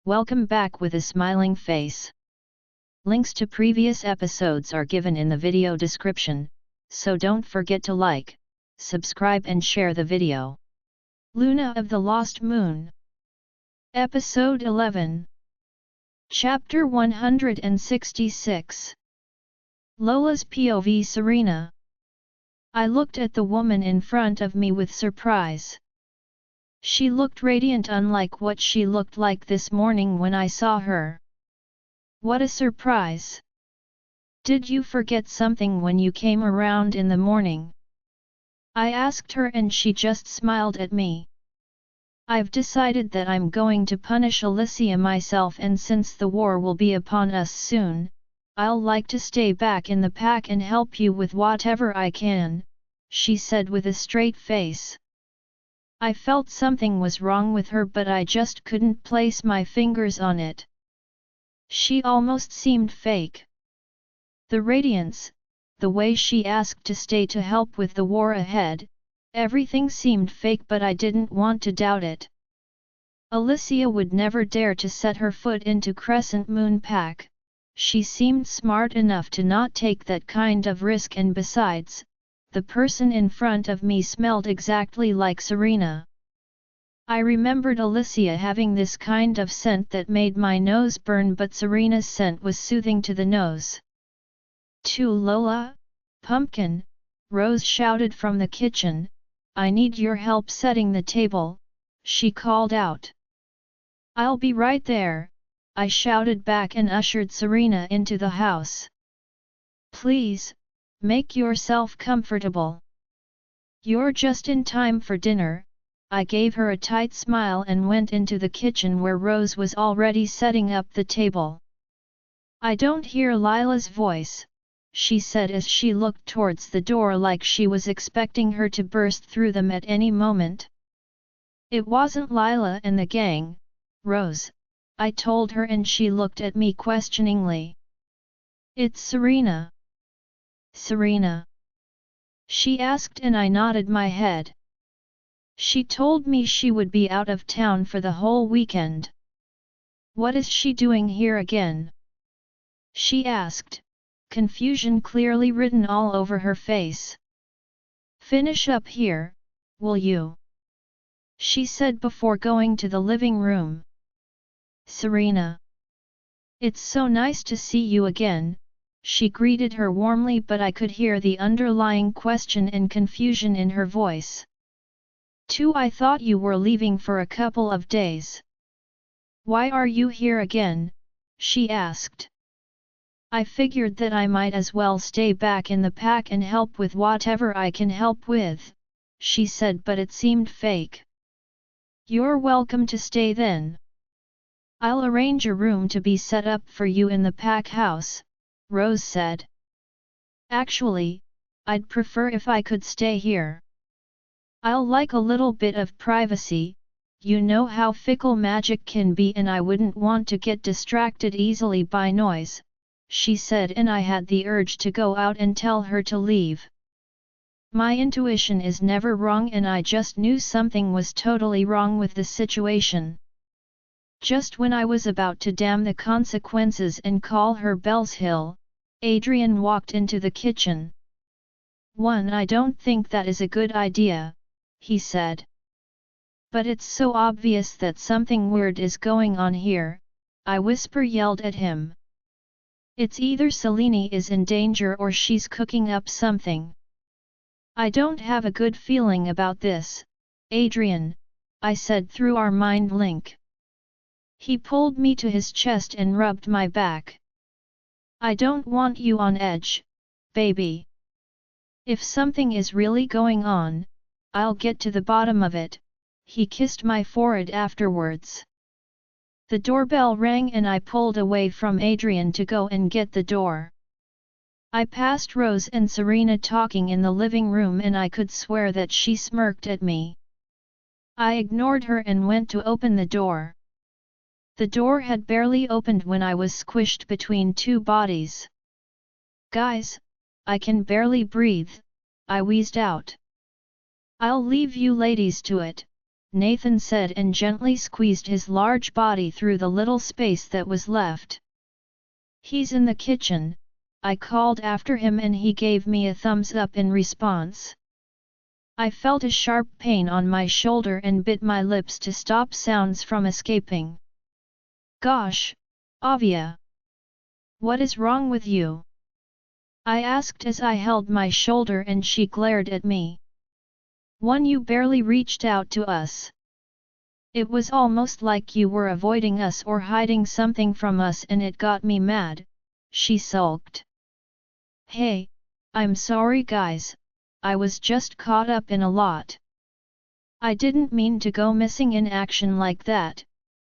Welcome back with a smiling face. Links to previous episodes are given in the video description, so don't forget to like, subscribe and share the video. Luna of the Lost Moon. Episode 11. Chapter 166. Lola's POV. Serena. I looked at the woman in front of me with surprise. She looked radiant, unlike what she looked like this morning when I saw her. What a surprise! Did you forget something when you came around in the morning? I asked her and she just smiled at me. I've decided that I'm going to punish Alicia myself, and since the war will be upon us soon, I'll like to stay back in the pack and help you with whatever I can, she said with a straight face. I felt something was wrong with her, but I just couldn't place my fingers on it. She almost seemed fake. The radiance, the way she asked to stay to help with the war ahead, everything seemed fake, but I didn't want to doubt it. Alicia would never dare to set her foot into Crescent Moon Pack. She seemed smart enough to not take that kind of risk, and besides, the person in front of me smelled exactly like Serena. I remembered Alicia having this kind of scent that made my nose burn, but Serena's scent was soothing to the nose. To Lola, Pumpkin, Rose shouted from the kitchen, "I need your help setting the table," she called out. "I'll be right there," I shouted back and ushered Serena into the house. "Please, make yourself comfortable. You're just in time for dinner." I gave her a tight smile and went into the kitchen where Rose was already setting up the table. "I don't hear Lila's voice," she said as she looked towards the door like she was expecting her to burst through them at any moment. "It wasn't Lila and the gang, Rose," I told her, and she looked at me questioningly. "It's Serena." "Serena?" she asked, and I nodded my head. "She told me she would be out of town for the whole weekend." "What is she doing here again?" she asked, confusion clearly written all over her face. "Finish up here, will you?" she said before going to the living room. "Serena. It's so nice to see you again," she greeted her warmly, but I could hear the underlying question and confusion in her voice. I thought you were leaving for a couple of days." "Why are you here again?" she asked. "I figured that I might as well stay back in the pack and help with whatever I can help with," she said, but it seemed fake. "You're welcome to stay then. I'll arrange a room to be set up for you in the pack house," Rose said. "Actually, I'd prefer if I could stay here. I'll like a little bit of privacy. You know how fickle magic can be, and I wouldn't want to get distracted easily by noise," she said, and I had the urge to go out and tell her to leave. My intuition is never wrong, and I just knew something was totally wrong with the situation. Just when I was about to damn the consequences and call her Bell's Hill, Adrian walked into the kitchen. "I don't think that is a good idea," he said. "But it's so obvious that something weird is going on here," I yelled at him. "It's either Selene is in danger or she's cooking up something. I don't have a good feeling about this, Adrian," I said through our mind link. He pulled me to his chest and rubbed my back. "I don't want you on edge, baby. If something is really going on, I'll get to the bottom of it." He kissed my forehead afterwards. The doorbell rang and I pulled away from Adrian to go and get the door. I passed Rose and Serena talking in the living room, and I could swear that she smirked at me. I ignored her and went to open the door. The door had barely opened when I was squished between two bodies. "Guys, I can barely breathe," I wheezed out. "I'll leave you ladies to it," Nathan said and gently squeezed his large body through the little space that was left. "He's in the kitchen," I called after him and he gave me a thumbs up in response. I felt a sharp pain on my shoulder and bit my lips to stop sounds from escaping. "Gosh, Avia! What is wrong with you?" I asked as I held my shoulder and she glared at me. You barely reached out to us. It was almost like you were avoiding us or hiding something from us and it got me mad," she sulked. "Hey, I'm sorry guys, I was just caught up in a lot. I didn't mean to go missing in action like that,"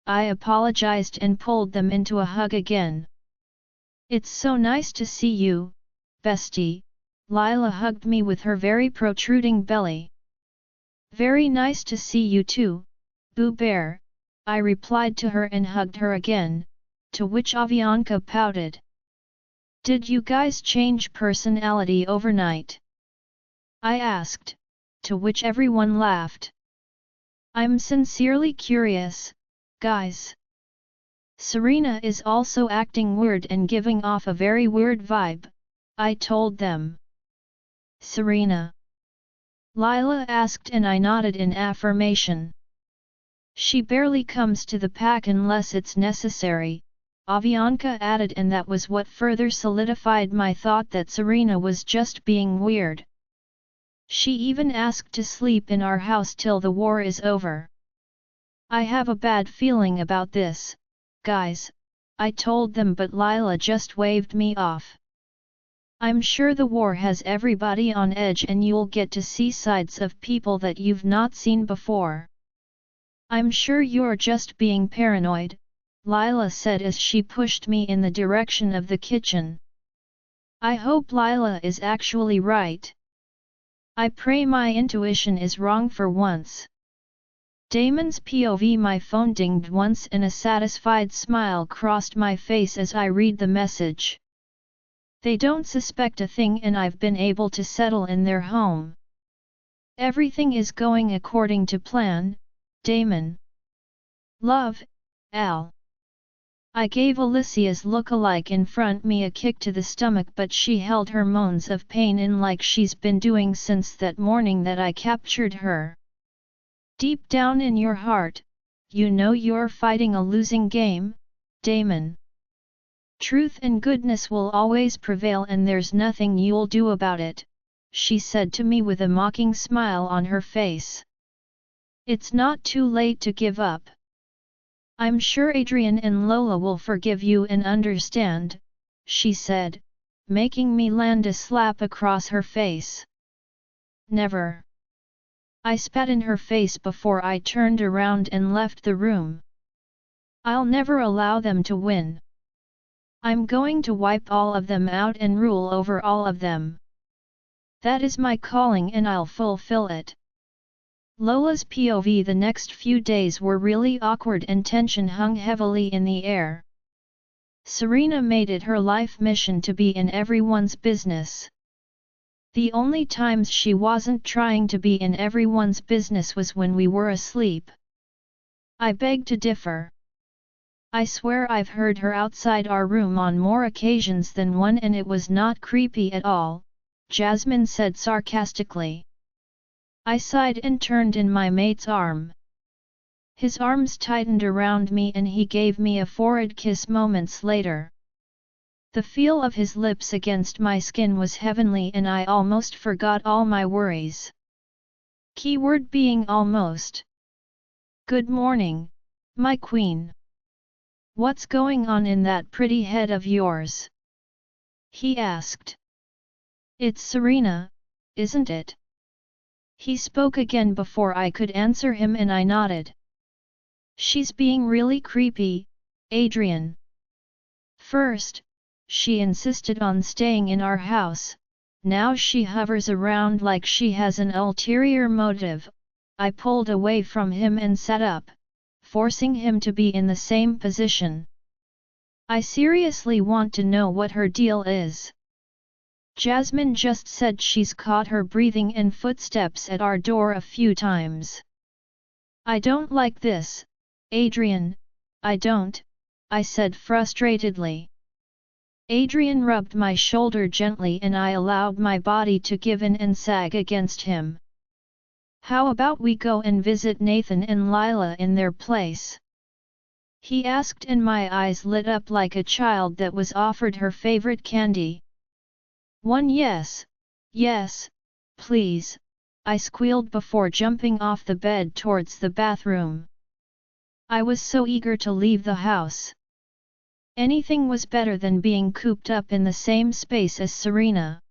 I apologized and pulled them into a hug again. "It's so nice to see you, bestie," Lila hugged me with her very protruding belly. "Very nice to see you too, Boo Bear," I replied to her and hugged her again, to which Avianca pouted. "Did you guys change personality overnight?" I asked, to which everyone laughed. "I'm sincerely curious, guys. Serena is also acting weird and giving off a very weird vibe," I told them. "Serena?" Lila asked and I nodded in affirmation. "She barely comes to the pack unless it's necessary," Avianca added, and that was what further solidified my thought that Serena was just being weird. "She even asked to sleep in our house till the war is over." "I have a bad feeling about this, guys," I told them, but Lila just waved me off. "I'm sure the war has everybody on edge and you'll get to see sides of people that you've not seen before." "I'm sure you're just being paranoid," Lila said as she pushed me in the direction of the kitchen. "I hope Lila is actually right. I pray my intuition is wrong for once." Damon's POV. My phone dinged once and a satisfied smile crossed my face as I read the message. "They don't suspect a thing and I've been able to settle in their home. Everything is going according to plan, Damon. Love, Al." I gave Alicia's look-alike in front me a kick to the stomach, but she held her moans of pain in like she's been doing since that morning that I captured her. "Deep down in your heart, you know you're fighting a losing game, Damon. Truth and goodness will always prevail and there's nothing you'll do about it," she said to me with a mocking smile on her face. "It's not too late to give up. I'm sure Adrian and Lola will forgive you and understand," she said, making me land a slap across her face. "Never." I spat in her face before I turned around and left the room. "I'll never allow them to win. I'm going to wipe all of them out and rule over all of them. That is my calling and I'll fulfill it." Lola's POV. The next few days were really awkward and tension hung heavily in the air. Serena made it her life mission to be in everyone's business. The only times she wasn't trying to be in everyone's business was when we were asleep. I beg to differ. I swear I've heard her outside our room on more occasions than one and it was not creepy at all, Jasmine said sarcastically. I sighed and turned in my mate's arm. His arms tightened around me and he gave me a forehead kiss moments later. The feel of his lips against my skin was heavenly and I almost forgot all my worries. Keyword being almost. "Good morning, my queen. What's going on in that pretty head of yours?" he asked. "It's Serena, isn't it?" He spoke again before I could answer him and I nodded. "She's being really creepy, Adrian. First, she insisted on staying in our house, now she hovers around like she has an ulterior motive." I pulled away from him and sat up, forcing him to be in the same position. "I seriously want to know what her deal is. Jasmine just said she's caught her breathing and footsteps at our door a few times." I don't like this, Adrian, I don't, I said frustratedly. Adrian rubbed my shoulder gently and I allowed my body to give in and sag against him. How about we go and visit Nathan and Lila in their place? He asked and my eyes lit up like a child that was offered her favorite candy. Yes, please, I squealed before jumping off the bed towards the bathroom. I was so eager to leave the house. Anything was better than being cooped up in the same space as Serena.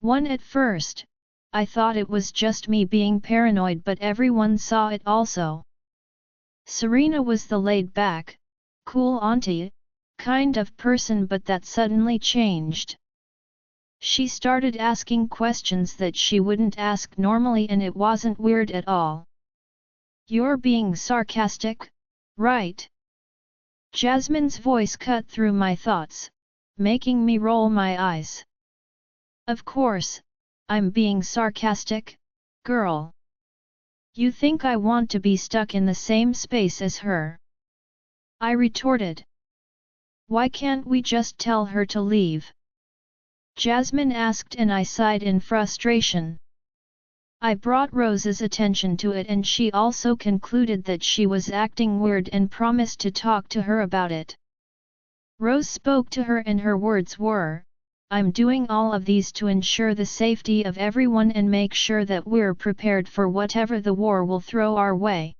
At first, I thought it was just me being paranoid, but everyone saw it also. Serena was the laid-back, cool auntie kind of person, but that suddenly changed. She started asking questions that she wouldn't ask normally and it wasn't weird at all. You're being sarcastic, right? Jasmine's voice cut through my thoughts, making me roll my eyes. Of course, I'm being sarcastic, girl. You think I want to be stuck in the same space as her? I retorted. Why can't we just tell her to leave? Jasmine asked and I sighed in frustration. I brought Rose's attention to it and she also concluded that she was acting weird and promised to talk to her about it. Rose spoke to her and her words were, I'm doing all of these to ensure the safety of everyone and make sure that we're prepared for whatever the war will throw our way.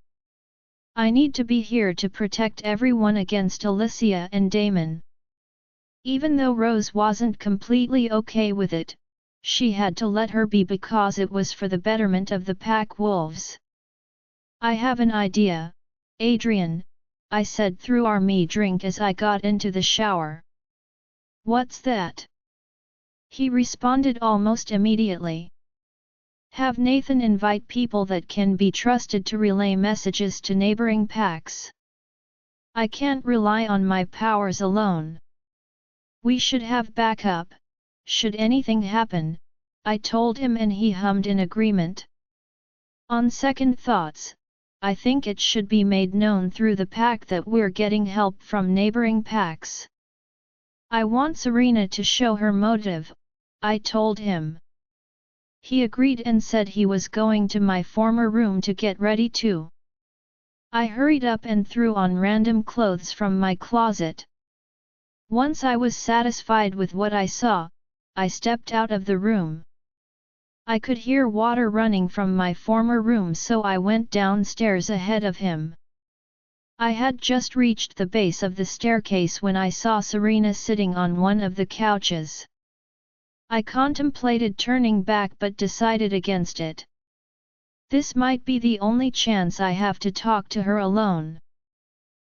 I need to be here to protect everyone against Alicia and Damon. Even though Rose wasn't completely okay with it, she had to let her be because it was for the betterment of the pack wolves. I have an idea, Adrian, I said through our drink as I got into the shower. What's that? He responded almost immediately. Have Nathan invite people that can be trusted to relay messages to neighboring packs. I can't rely on my powers alone. We should have backup, should anything happen, I told him and he hummed in agreement. On second thoughts, I think it should be made known through the pack that we're getting help from neighboring packs. I want Serena to show her motive, I told him. He agreed and said he was going to my former room to get ready too. I hurried up and threw on random clothes from my closet. Once I was satisfied with what I saw, I stepped out of the room. I could hear water running from my former room, so I went downstairs ahead of him. I had just reached the base of the staircase when I saw Serena sitting on one of the couches. I contemplated turning back but decided against it. This might be the only chance I have to talk to her alone.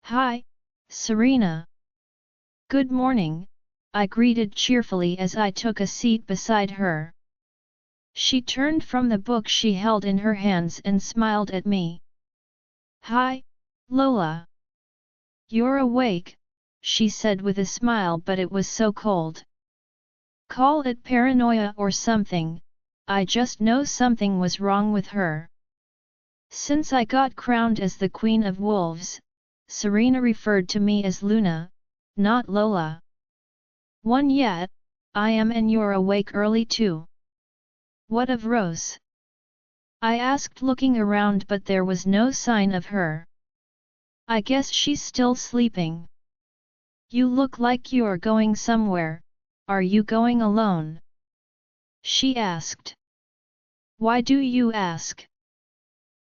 Hi, Serena. Good morning, I greeted cheerfully as I took a seat beside her. She turned from the book she held in her hands and smiled at me. Hi, Lola. You're awake, she said with a smile, but it was so cold. Call it paranoia or something, I just know something was wrong with her. Since I got crowned as the Queen of Wolves, Serena referred to me as Luna, not Lola. Yet, I am, and you're awake early too. What of Rose? I asked, looking around, but there was no sign of her. I guess she's still sleeping. You look like you're going somewhere, are you going alone? She asked. Why do you ask?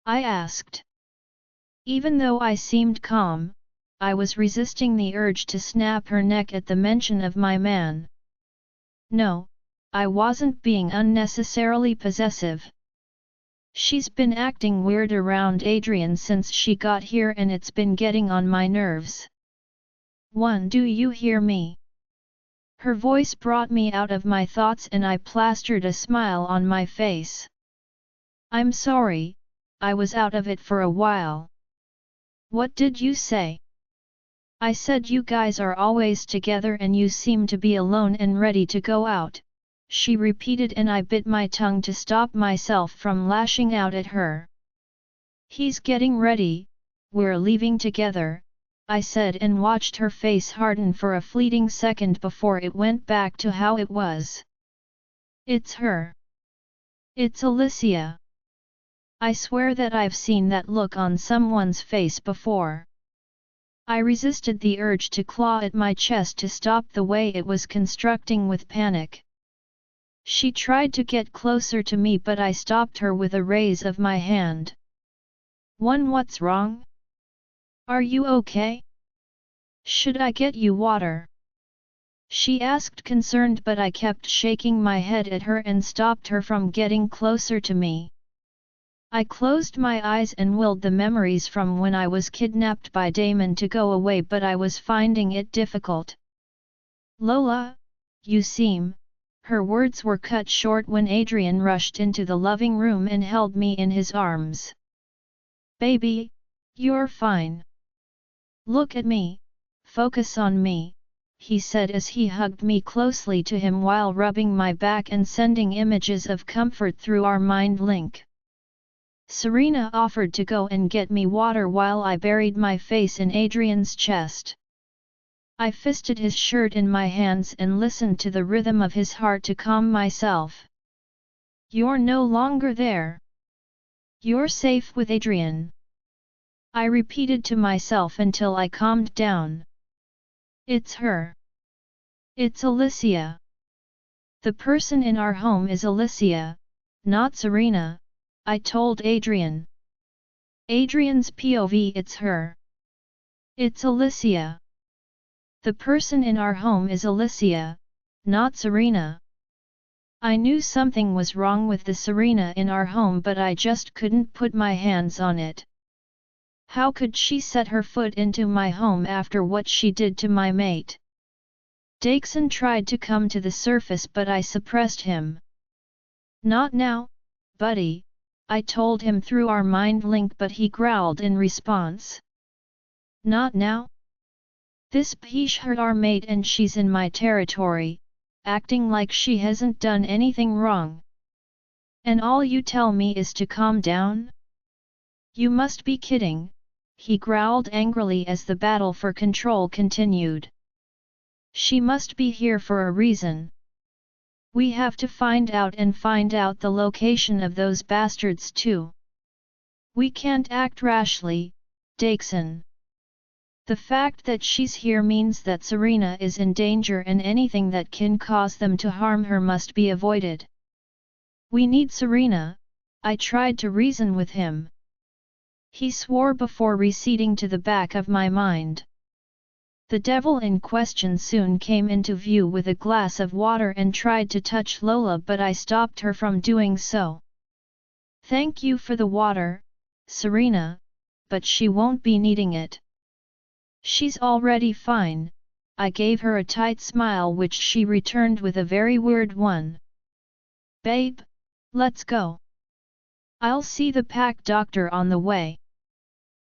I asked. Even though I seemed calm, I was resisting the urge to snap her neck at the mention of my man. No, I wasn't being unnecessarily possessive. She's been acting weird around Adrian since she got here and it's been getting on my nerves. Do you hear me? Her voice brought me out of my thoughts and I plastered a smile on my face. I'm sorry, I was out of it for a while. What did you say? I said you guys are always together and you seem to be alone and ready to go out, she repeated, and I bit my tongue to stop myself from lashing out at her. He's getting ready, we're leaving together, I said and watched her face harden for a fleeting second before it went back to how it was. It's her. It's Alicia. I swear that I've seen that look on someone's face before. I resisted the urge to claw at my chest to stop the way it was constructing with panic. She tried to get closer to me but I stopped her with a raise of my hand. What's wrong? Are you okay? Should I get you water? She asked concerned but I kept shaking my head at her and stopped her from getting closer to me. I closed my eyes and willed the memories from when I was kidnapped by Damon to go away but I was finding it difficult. Lola, you seem… Her words were cut short when Adrian rushed into the loving room and held me in his arms. Baby, you're fine. Look at me, focus on me, he said as he hugged me closely to him while rubbing my back and sending images of comfort through our mind link. Serena offered to go and get me water while I buried my face in Adrian's chest. I fisted his shirt in my hands and listened to the rhythm of his heart to calm myself. You're no longer there. You're safe with Adrian. I repeated to myself until I calmed down. It's her. It's Alicia. The person in our home is Alicia, not Serena, I told Adrian. Adrian's POV, it's her. It's Alicia. The person in our home is Alicia, not Serena. I knew something was wrong with the Serena in our home but I just couldn't put my hands on it. How could she set her foot into my home after what she did to my mate? Dixon tried to come to the surface but I suppressed him. Not now, buddy, I told him through our mind link but he growled in response. Not now? This bitch hurt our mate and she's in my territory, acting like she hasn't done anything wrong. And all you tell me is to calm down? You must be kidding, he growled angrily as the battle for control continued. She must be here for a reason. We have to find out the location of those bastards too. We can't act rashly, Dixon. The fact that she's here means that Serena is in danger and anything that can cause them to harm her must be avoided. We need Serena, I tried to reason with him. He swore before receding to the back of my mind. The devil in question soon came into view with a glass of water and tried to touch Lola but I stopped her from doing so. Thank you for the water, Serena, but she won't be needing it. She's already fine, I gave her a tight smile which she returned with a very weird one. Babe, let's go. I'll see the pack doctor on the way.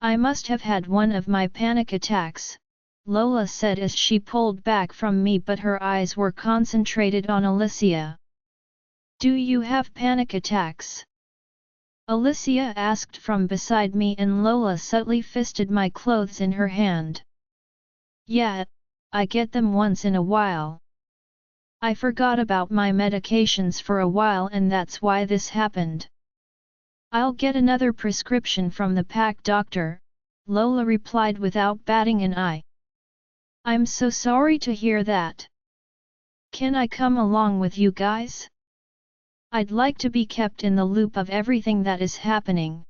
I must have had one of my panic attacks, Lola said as she pulled back from me but her eyes were concentrated on Alicia. Do you have panic attacks? Alicia asked from beside me and Lola subtly fisted my clothes in her hand. Yeah, I get them once in a while. I forgot about my medications for a while and that's why this happened. I'll get another prescription from the pack doctor, Lola replied without batting an eye. I'm so sorry to hear that. Can I come along with you guys? I'd like to be kept in the loop of everything that is happening.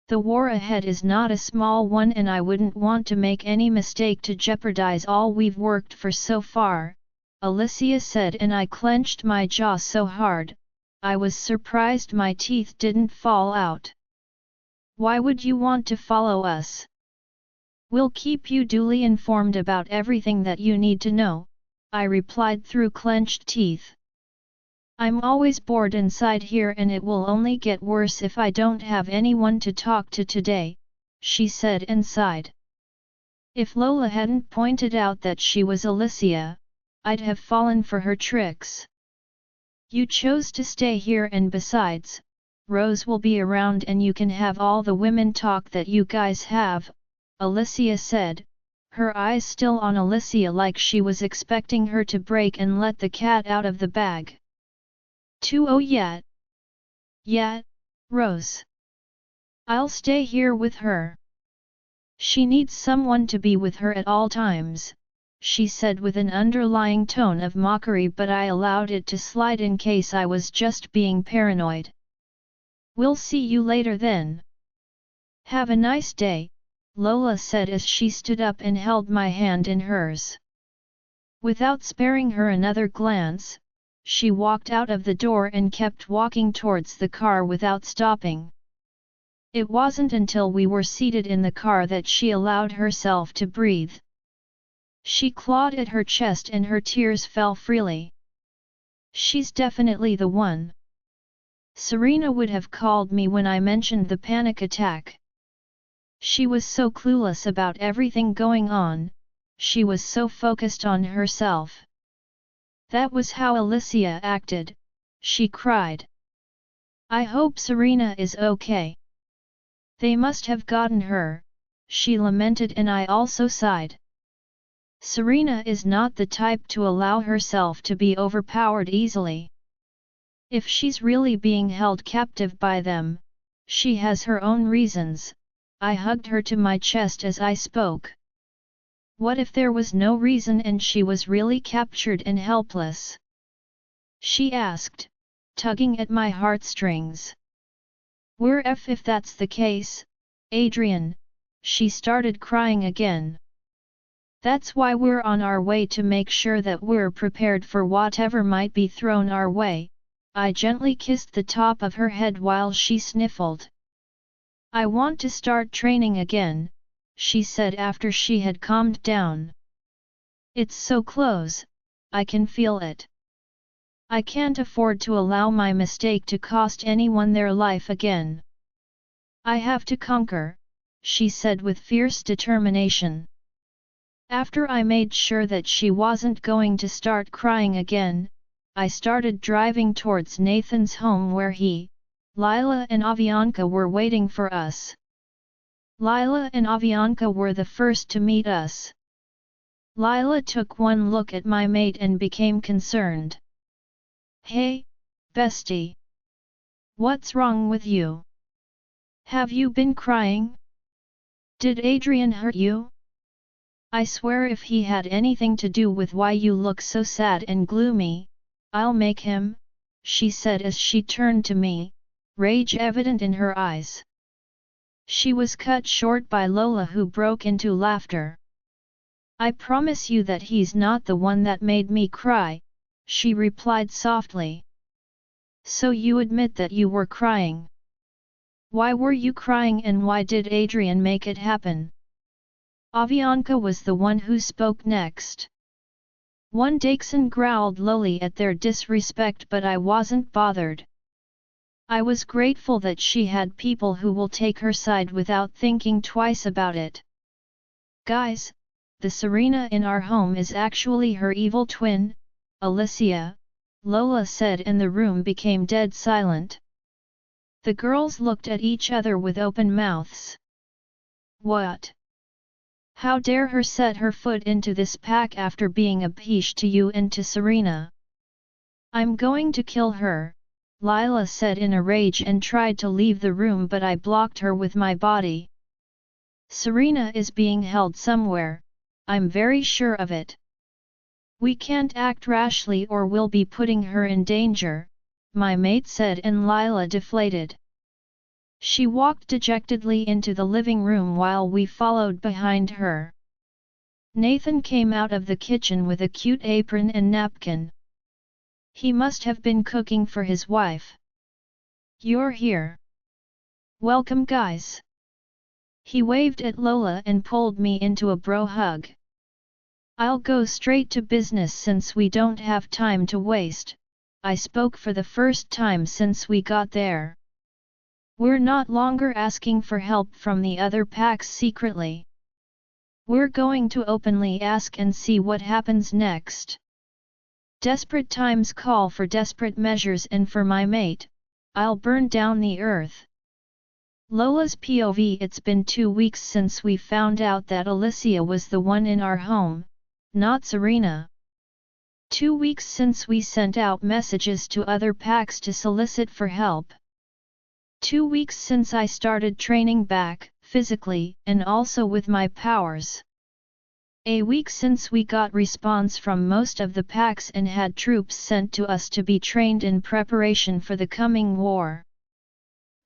The war ahead is not a small one and I wouldn't want to make any mistake to jeopardize all we've worked for so far, Alicia said and I clenched my jaw so hard, I was surprised my teeth didn't fall out. Why would you want to follow us? We'll keep you duly informed about everything that you need to know, I replied through clenched teeth. I'm always bored inside here and it will only get worse if I don't have anyone to talk to today, she said and sighed. If Lola hadn't pointed out that she was Alicia, I'd have fallen for her tricks. You chose to stay here and besides, Rose will be around and you can have all the women talk that you guys have, Alicia said, her eyes still on Alicia like she was expecting her to break and let the cat out of the bag. 2-0 yet? Yet, Rose. I'll stay here with her. She needs someone to be with her at all times, she said with an underlying tone of mockery, but I allowed it to slide in case I was just being paranoid. We'll see you later then. Have a nice day, Lola said as she stood up and held my hand in hers. Without sparing her another glance, she walked out of the door and kept walking towards the car without stopping. It wasn't until we were seated in the car that she allowed herself to breathe. She clawed at her chest and her tears fell freely. She's definitely the one. Serena would have called me when I mentioned the panic attack. She was so clueless about everything going on, she was so focused on herself. That was how Alicia acted, she cried. I hope Serena is okay. They must have gotten her, she lamented, and I also sighed. Serena is not the type to allow herself to be overpowered easily. If she's really being held captive by them, she has her own reasons. I hugged her to my chest as I spoke. What if there was no reason and she was really captured and helpless? She asked, tugging at my heartstrings. Where if that's the case, Adrian? She started crying again. That's why we're on our way to make sure that we're prepared for whatever might be thrown our way. I gently kissed the top of her head while she sniffled. I want to start training again, she said after she had calmed down. It's so close, I can feel it. I can't afford to allow my mistake to cost anyone their life again. I have to conquer, she said with fierce determination. After I made sure that she wasn't going to start crying again, I started driving towards Nathan's home where he, Lila and Avianca were waiting for us. Lila and Avianca were the first to meet us. Lila took one look at my mate and became concerned. Hey, bestie. What's wrong with you? Have you been crying? Did Adrian hurt you? I swear if he had anything to do with why you look so sad and gloomy, I'll make him, she said as she turned to me, rage evident in her eyes. She was cut short by Lola, who broke into laughter. I promise you that he's not the one that made me cry, she replied softly. So you admit that you were crying. Why were you crying and why did Adrian make it happen? Avianca was the one who spoke next. One Daxon growled lowly at their disrespect, but I wasn't bothered. I was grateful that she had people who will take her side without thinking twice about it. Guys, the Serena in our home is actually her evil twin, Alicia, Lola said, and the room became dead silent. The girls looked at each other with open mouths. What? How dare her set her foot into this pack after being a peach to you and to Serena? I'm going to kill her, Lila said in a rage and tried to leave the room, but I blocked her with my body. Serena is being held somewhere, I'm very sure of it. We can't act rashly or we'll be putting her in danger, my mate said, and Lila deflated. She walked dejectedly into the living room while we followed behind her. Nathan came out of the kitchen with a cute apron and napkin. He must have been cooking for his wife. You're here. Welcome, guys. He waved at Lola and pulled me into a bro hug. I'll go straight to business since we don't have time to waste, I spoke for the first time since we got there. We're not longer asking for help from the other packs secretly. We're going to openly ask and see what happens next. Desperate times call for desperate measures, and for my mate, I'll burn down the earth. Lola's POV. It's been 2 weeks since we found out that Alicia was the one in our home, not Serena. 2 weeks since we sent out messages to other packs to solicit for help. 2 weeks since I started training back, physically, and also with my powers. A week since we got response from most of the packs and had troops sent to us to be trained in preparation for the coming war.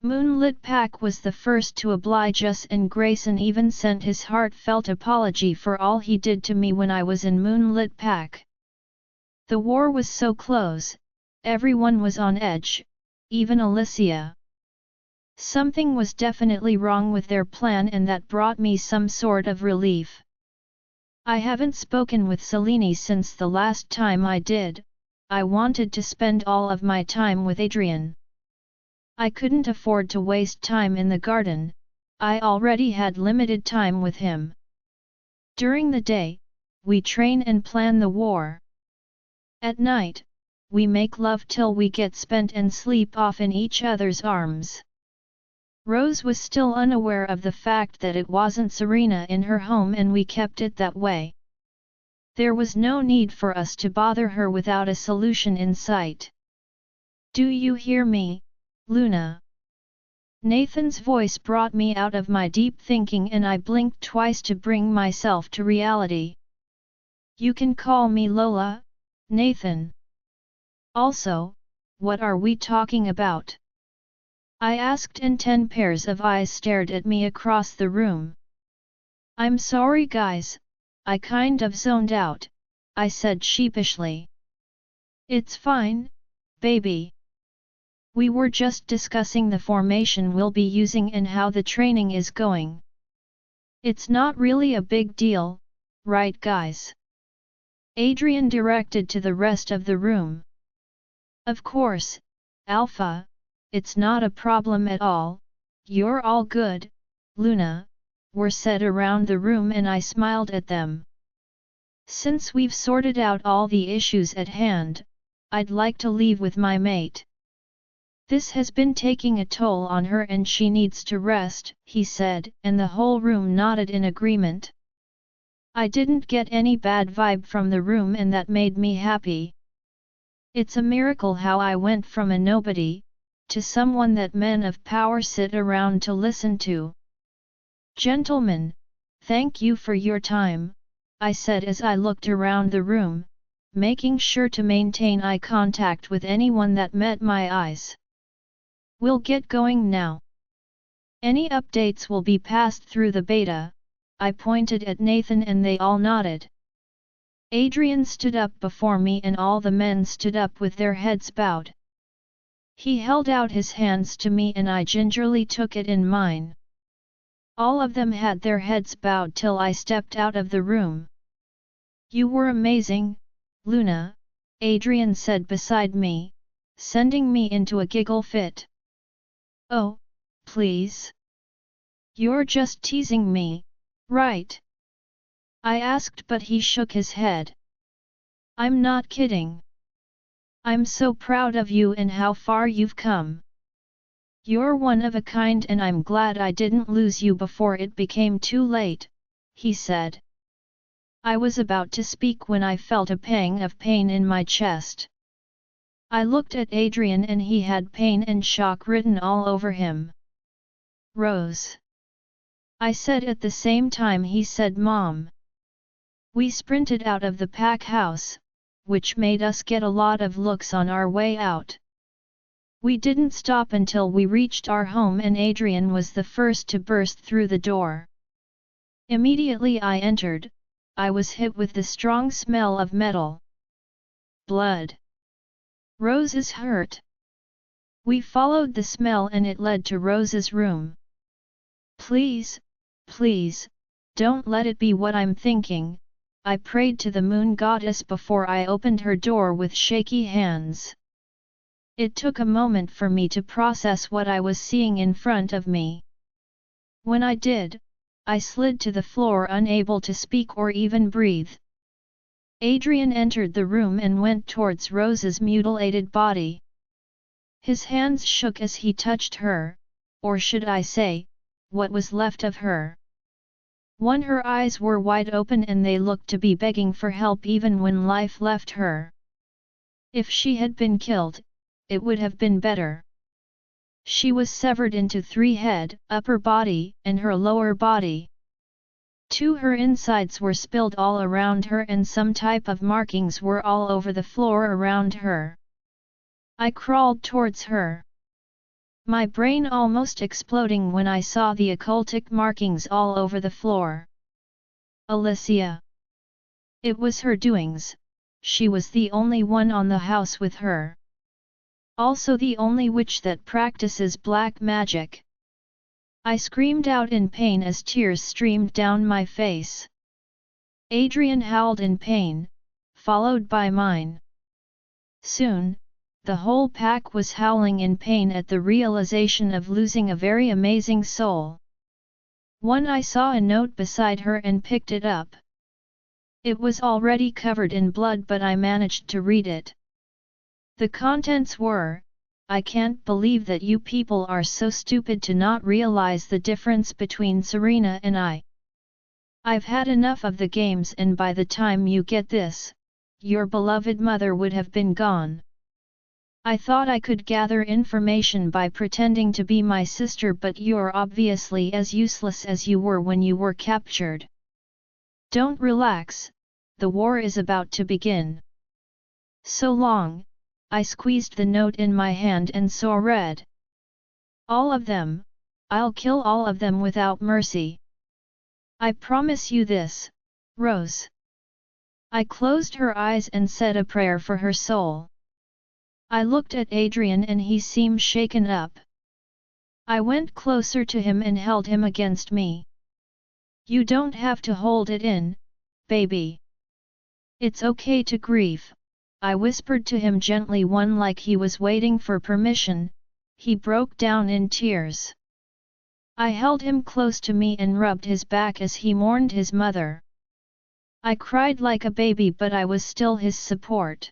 Moonlit Pack was the first to oblige us, and Grayson even sent his heartfelt apology for all he did to me when I was in Moonlit Pack. The war was so close, everyone was on edge, even Alicia. Something was definitely wrong with their plan, and that brought me some sort of relief. I haven't spoken with Selene since the last time I did. I wanted to spend all of my time with Adrian. I couldn't afford to waste time in the garden, I already had limited time with him. During the day, we train and plan the war. At night, we make love till we get spent and sleep off in each other's arms. Rose was still unaware of the fact that it wasn't Serena in her home, and we kept it that way. There was no need for us to bother her without a solution in sight. "Do you hear me, Luna?" Nathan's voice brought me out of my deep thinking, and I blinked twice to bring myself to reality. "You can call me Lola, Nathan." "Also, what are we talking about?" I asked, and 10 pairs of eyes stared at me across the room. "I'm sorry guys, I kind of zoned out," I said sheepishly. "It's fine, baby. We were just discussing the formation we'll be using and how the training is going. It's not really a big deal, right guys?" Adrian directed to the rest of the room. "Of course, Alpha, it's not a problem at all, you're all good, Luna," were said around the room, and I smiled at them. "Since we've sorted out all the issues at hand, I'd like to leave with my mate. This has been taking a toll on her and she needs to rest," he said, and the whole room nodded in agreement. I didn't get any bad vibe from the room, and that made me happy. It's a miracle how I went from a nobody to someone that men of power sit around to listen to. "Gentlemen, thank you for your time," I said as I looked around the room, making sure to maintain eye contact with anyone that met my eyes. "We'll get going now. Any updates will be passed through the beta," I pointed at Nathan, and they all nodded. Adrian stood up before me, and all the men stood up with their heads bowed. He held out his hands to me, and I gingerly took it in mine. All of them had their heads bowed till I stepped out of the room. "You were amazing, Luna," Adrian said beside me, sending me into a giggle fit. "Oh, please. You're just teasing me, right?" I asked, but he shook his head. "I'm not kidding. I'm so proud of you and how far you've come. You're one of a kind, and I'm glad I didn't lose you before it became too late," he said. I was about to speak when I felt a pang of pain in my chest. I looked at Adrian, and he had pain and shock written all over him. "Rose," I said at the same time he said Mom. We sprinted out of the pack house, which made us get a lot of looks on our way out. We didn't stop until we reached our home, and Adrian was the first to burst through the door. Immediately I entered, I was hit with the strong smell of metal. Blood. "Rose is hurt." We followed the smell, and it led to Rose's room. Please, please, don't let it be what I'm thinking," I prayed to the moon goddess before I opened her door with shaky hands. It took a moment for me to process what I was seeing in front of me. When I did, I slid to the floor, unable to speak or even breathe. Adrian entered the room and went towards Rose's mutilated body. His hands shook as he touched her, or should I say, what was left of her. Her eyes were wide open and they looked to be begging for help even when life left her. If she had been killed, it would have been better. She was severed into 3 head, upper body, and her lower body. Her insides were spilled all around her and some type of markings were all over the floor around her. I crawled towards her. My brain almost exploding when I saw the occultic markings all over the floor. Alicia. It was her doings, she was the only one on the house with her. Also the only witch that practices black magic. I screamed out in pain as tears streamed down my face. Adrian howled in pain, followed by mine. Soon, the whole pack was howling in pain at the realization of losing a very amazing soul. I saw a note beside her and picked it up. It was already covered in blood but I managed to read it. The contents were, "I can't believe that you people are so stupid to not realize the difference between Serena and I. I've had enough of the games and by the time you get this, your beloved mother would have been gone. I thought I could gather information by pretending to be my sister but you're obviously as useless as you were when you were captured. Don't relax, the war is about to begin. So long." I squeezed the note in my hand and saw red. "All of them, I'll kill all of them without mercy. I promise you this, Rose." I closed her eyes and said a prayer for her soul. I looked at Adrian and he seemed shaken up. I went closer to him and held him against me. "You don't have to hold it in, baby. It's okay to grieve," I whispered to him gently like he was waiting for permission. He broke down in tears. I held him close to me and rubbed his back as he mourned his mother. I cried like a baby but I was still his support.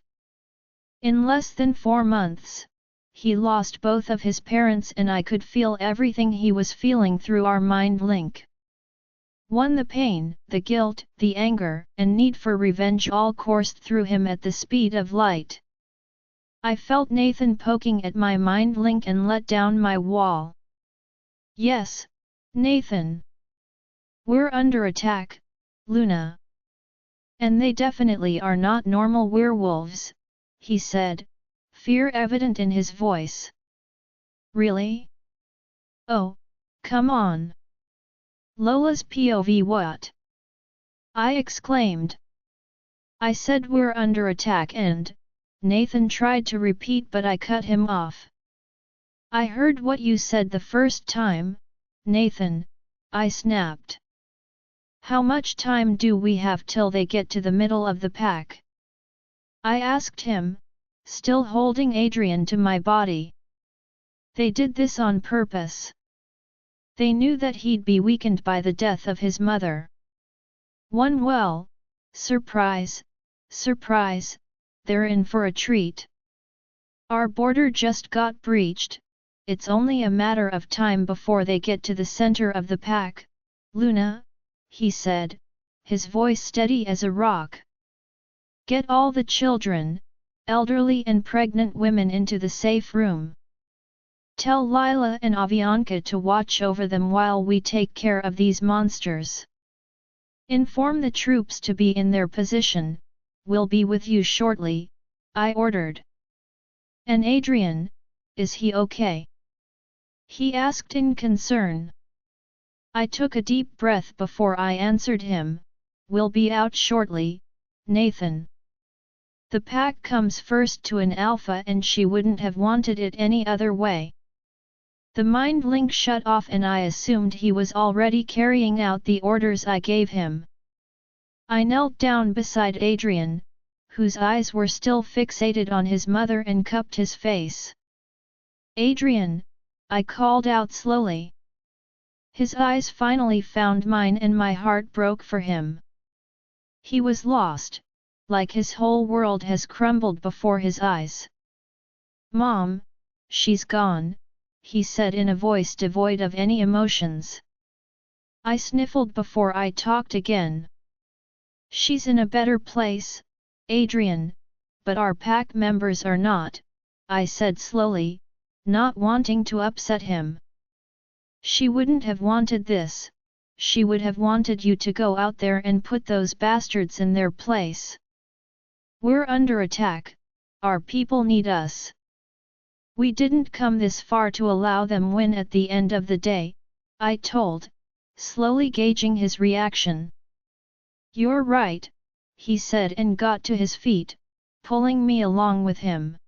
In less than 4 months, he lost both of his parents and I could feel everything he was feeling through our mind link. The pain, the guilt, the anger, and need for revenge all coursed through him at the speed of light. I felt Nathan poking at my mind link and let down my wall. "Yes, Nathan. We're under attack, Luna. And they definitely are not normal werewolves," he said, fear evident in his voice. "Really? Oh, come on. Lola's POV what?" I exclaimed. I said we're under attack and, Nathan tried to repeat but I cut him off. "I heard what you said the first time, Nathan," I snapped. "How much time do we have till they get to the middle of the pack?" I asked him, still holding Adrian to my body. "They did this on purpose. They knew that he'd be weakened by the death of his mother. Well, surprise, surprise, they're in for a treat. Our border just got breached, it's only a matter of time before they get to the center of the pack, Luna," he said, his voice steady as a rock. "Get all the children, elderly and pregnant women into the safe room. Tell Lila and Avianca to watch over them while we take care of these monsters. Inform the troops to be in their position, we'll be with you shortly," I ordered. "And Adrian, is he okay?" he asked in concern. I took a deep breath before I answered him, "We'll be out shortly, Nathan. The pack comes first to an alpha and she wouldn't have wanted it any other way." The mind link shut off and I assumed he was already carrying out the orders I gave him. I knelt down beside Adrian, whose eyes were still fixated on his mother and cupped his face. "Adrian," I called out slowly. His eyes finally found mine and my heart broke for him. He was lost, like his whole world has crumbled before his eyes. "Mom, she's gone, he said in a voice devoid of any emotions. I sniffled before I talked again. She's in a better place, Adrian, but our pack members are not, I said slowly, not wanting to upset him. She wouldn't have wanted this, she would have wanted you to go out there and put those bastards in their place. We're under attack, our people need us. We didn't come this far to allow them win at the end of the day, I told, slowly gauging his reaction. You're right, he said and got to his feet, pulling me along with him.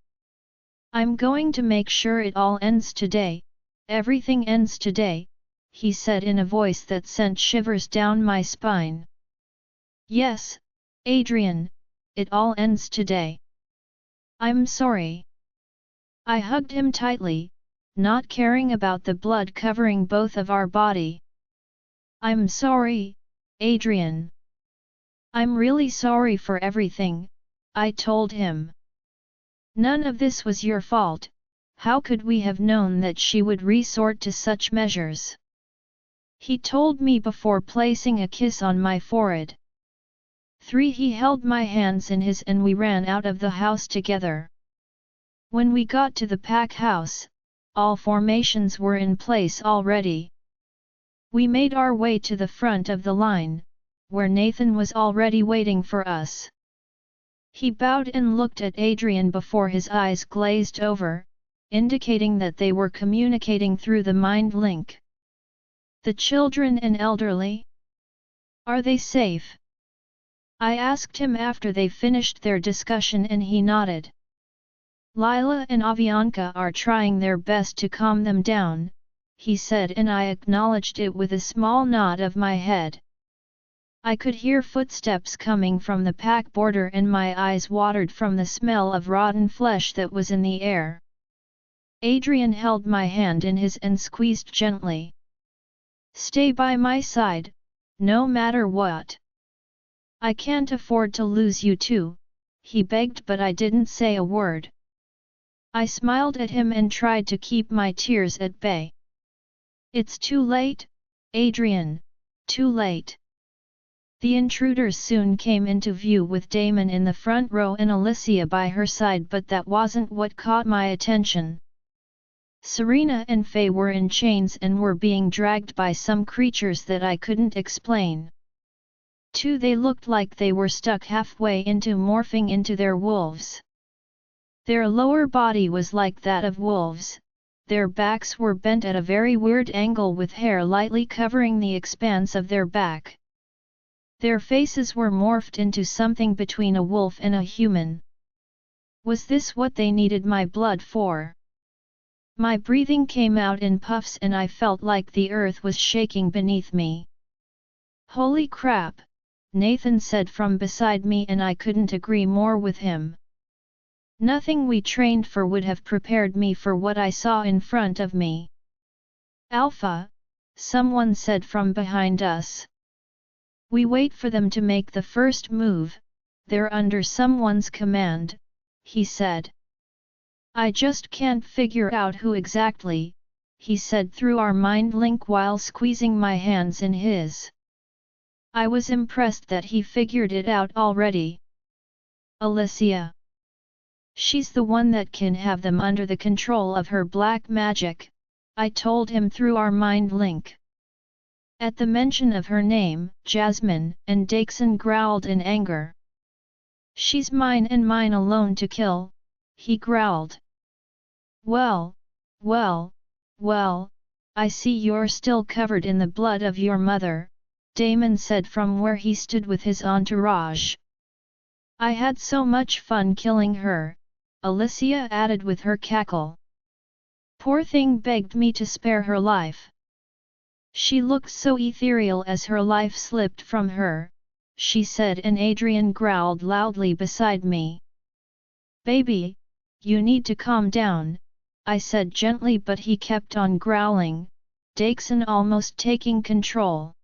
I'm going to make sure it all ends today, everything ends today, he said in a voice that sent shivers down my spine. Yes, Adrian, it all ends today. I'm sorry. I hugged him tightly, not caring about the blood covering both of our body. I'm sorry, Adrian. I'm really sorry for everything, I told him. None of this was your fault, how could we have known that she would resort to such measures? He told me before placing a kiss on my forehead. 3. He held my hands in his and we ran out of the house together. When we got to the pack house, all formations were in place already. We made our way to the front of the line, where Nathan was already waiting for us. He bowed and looked at Adrian before his eyes glazed over, indicating that they were communicating through the mind link. The children and elderly? Are they safe? I asked him after they finished their discussion and he nodded. Lila and Avianca are trying their best to calm them down, he said and I acknowledged it with a small nod of my head. I could hear footsteps coming from the pack border and my eyes watered from the smell of rotten flesh that was in the air. Adrian held my hand in his and squeezed gently. Stay by my side, no matter what. I can't afford to lose you too, he begged but I didn't say a word. I smiled at him and tried to keep my tears at bay. It's too late, Adrian, too late. The intruders soon came into view with Damon in the front row and Alicia by her side but that wasn't what caught my attention. Serena and Faye were in chains and were being dragged by some creatures that I couldn't explain. 2. They looked like they were stuck halfway into morphing into their wolves. Their lower body was like that of wolves, their backs were bent at a very weird angle with hair lightly covering the expanse of their back. Their faces were morphed into something between a wolf and a human. Was this what they needed my blood for? My breathing came out in puffs and I felt like the earth was shaking beneath me. Holy crap, Nathan said from beside me and I couldn't agree more with him. Nothing we trained for would have prepared me for what I saw in front of me. Alpha, someone said from behind us. We wait for them to make the first move, they're under someone's command, he said. I just can't figure out who exactly, he said through our mind link while squeezing my hands in his. I was impressed that he figured it out already. Alicia. She's the one that can have them under the control of her black magic, I told him through our mind link. At the mention of her name, Jasmine and Daxon growled in anger. She's mine and mine alone to kill, he growled. Well, I see you're still covered in the blood of your mother, Damon said from where he stood with his entourage. I had so much fun killing her, Alicia added with her cackle. Poor thing begged me to spare her life. She looked so ethereal as her life slipped from her, she said and Adrian growled loudly beside me. Baby, you need to calm down, I said gently but he kept on growling, Daxon almost taking control.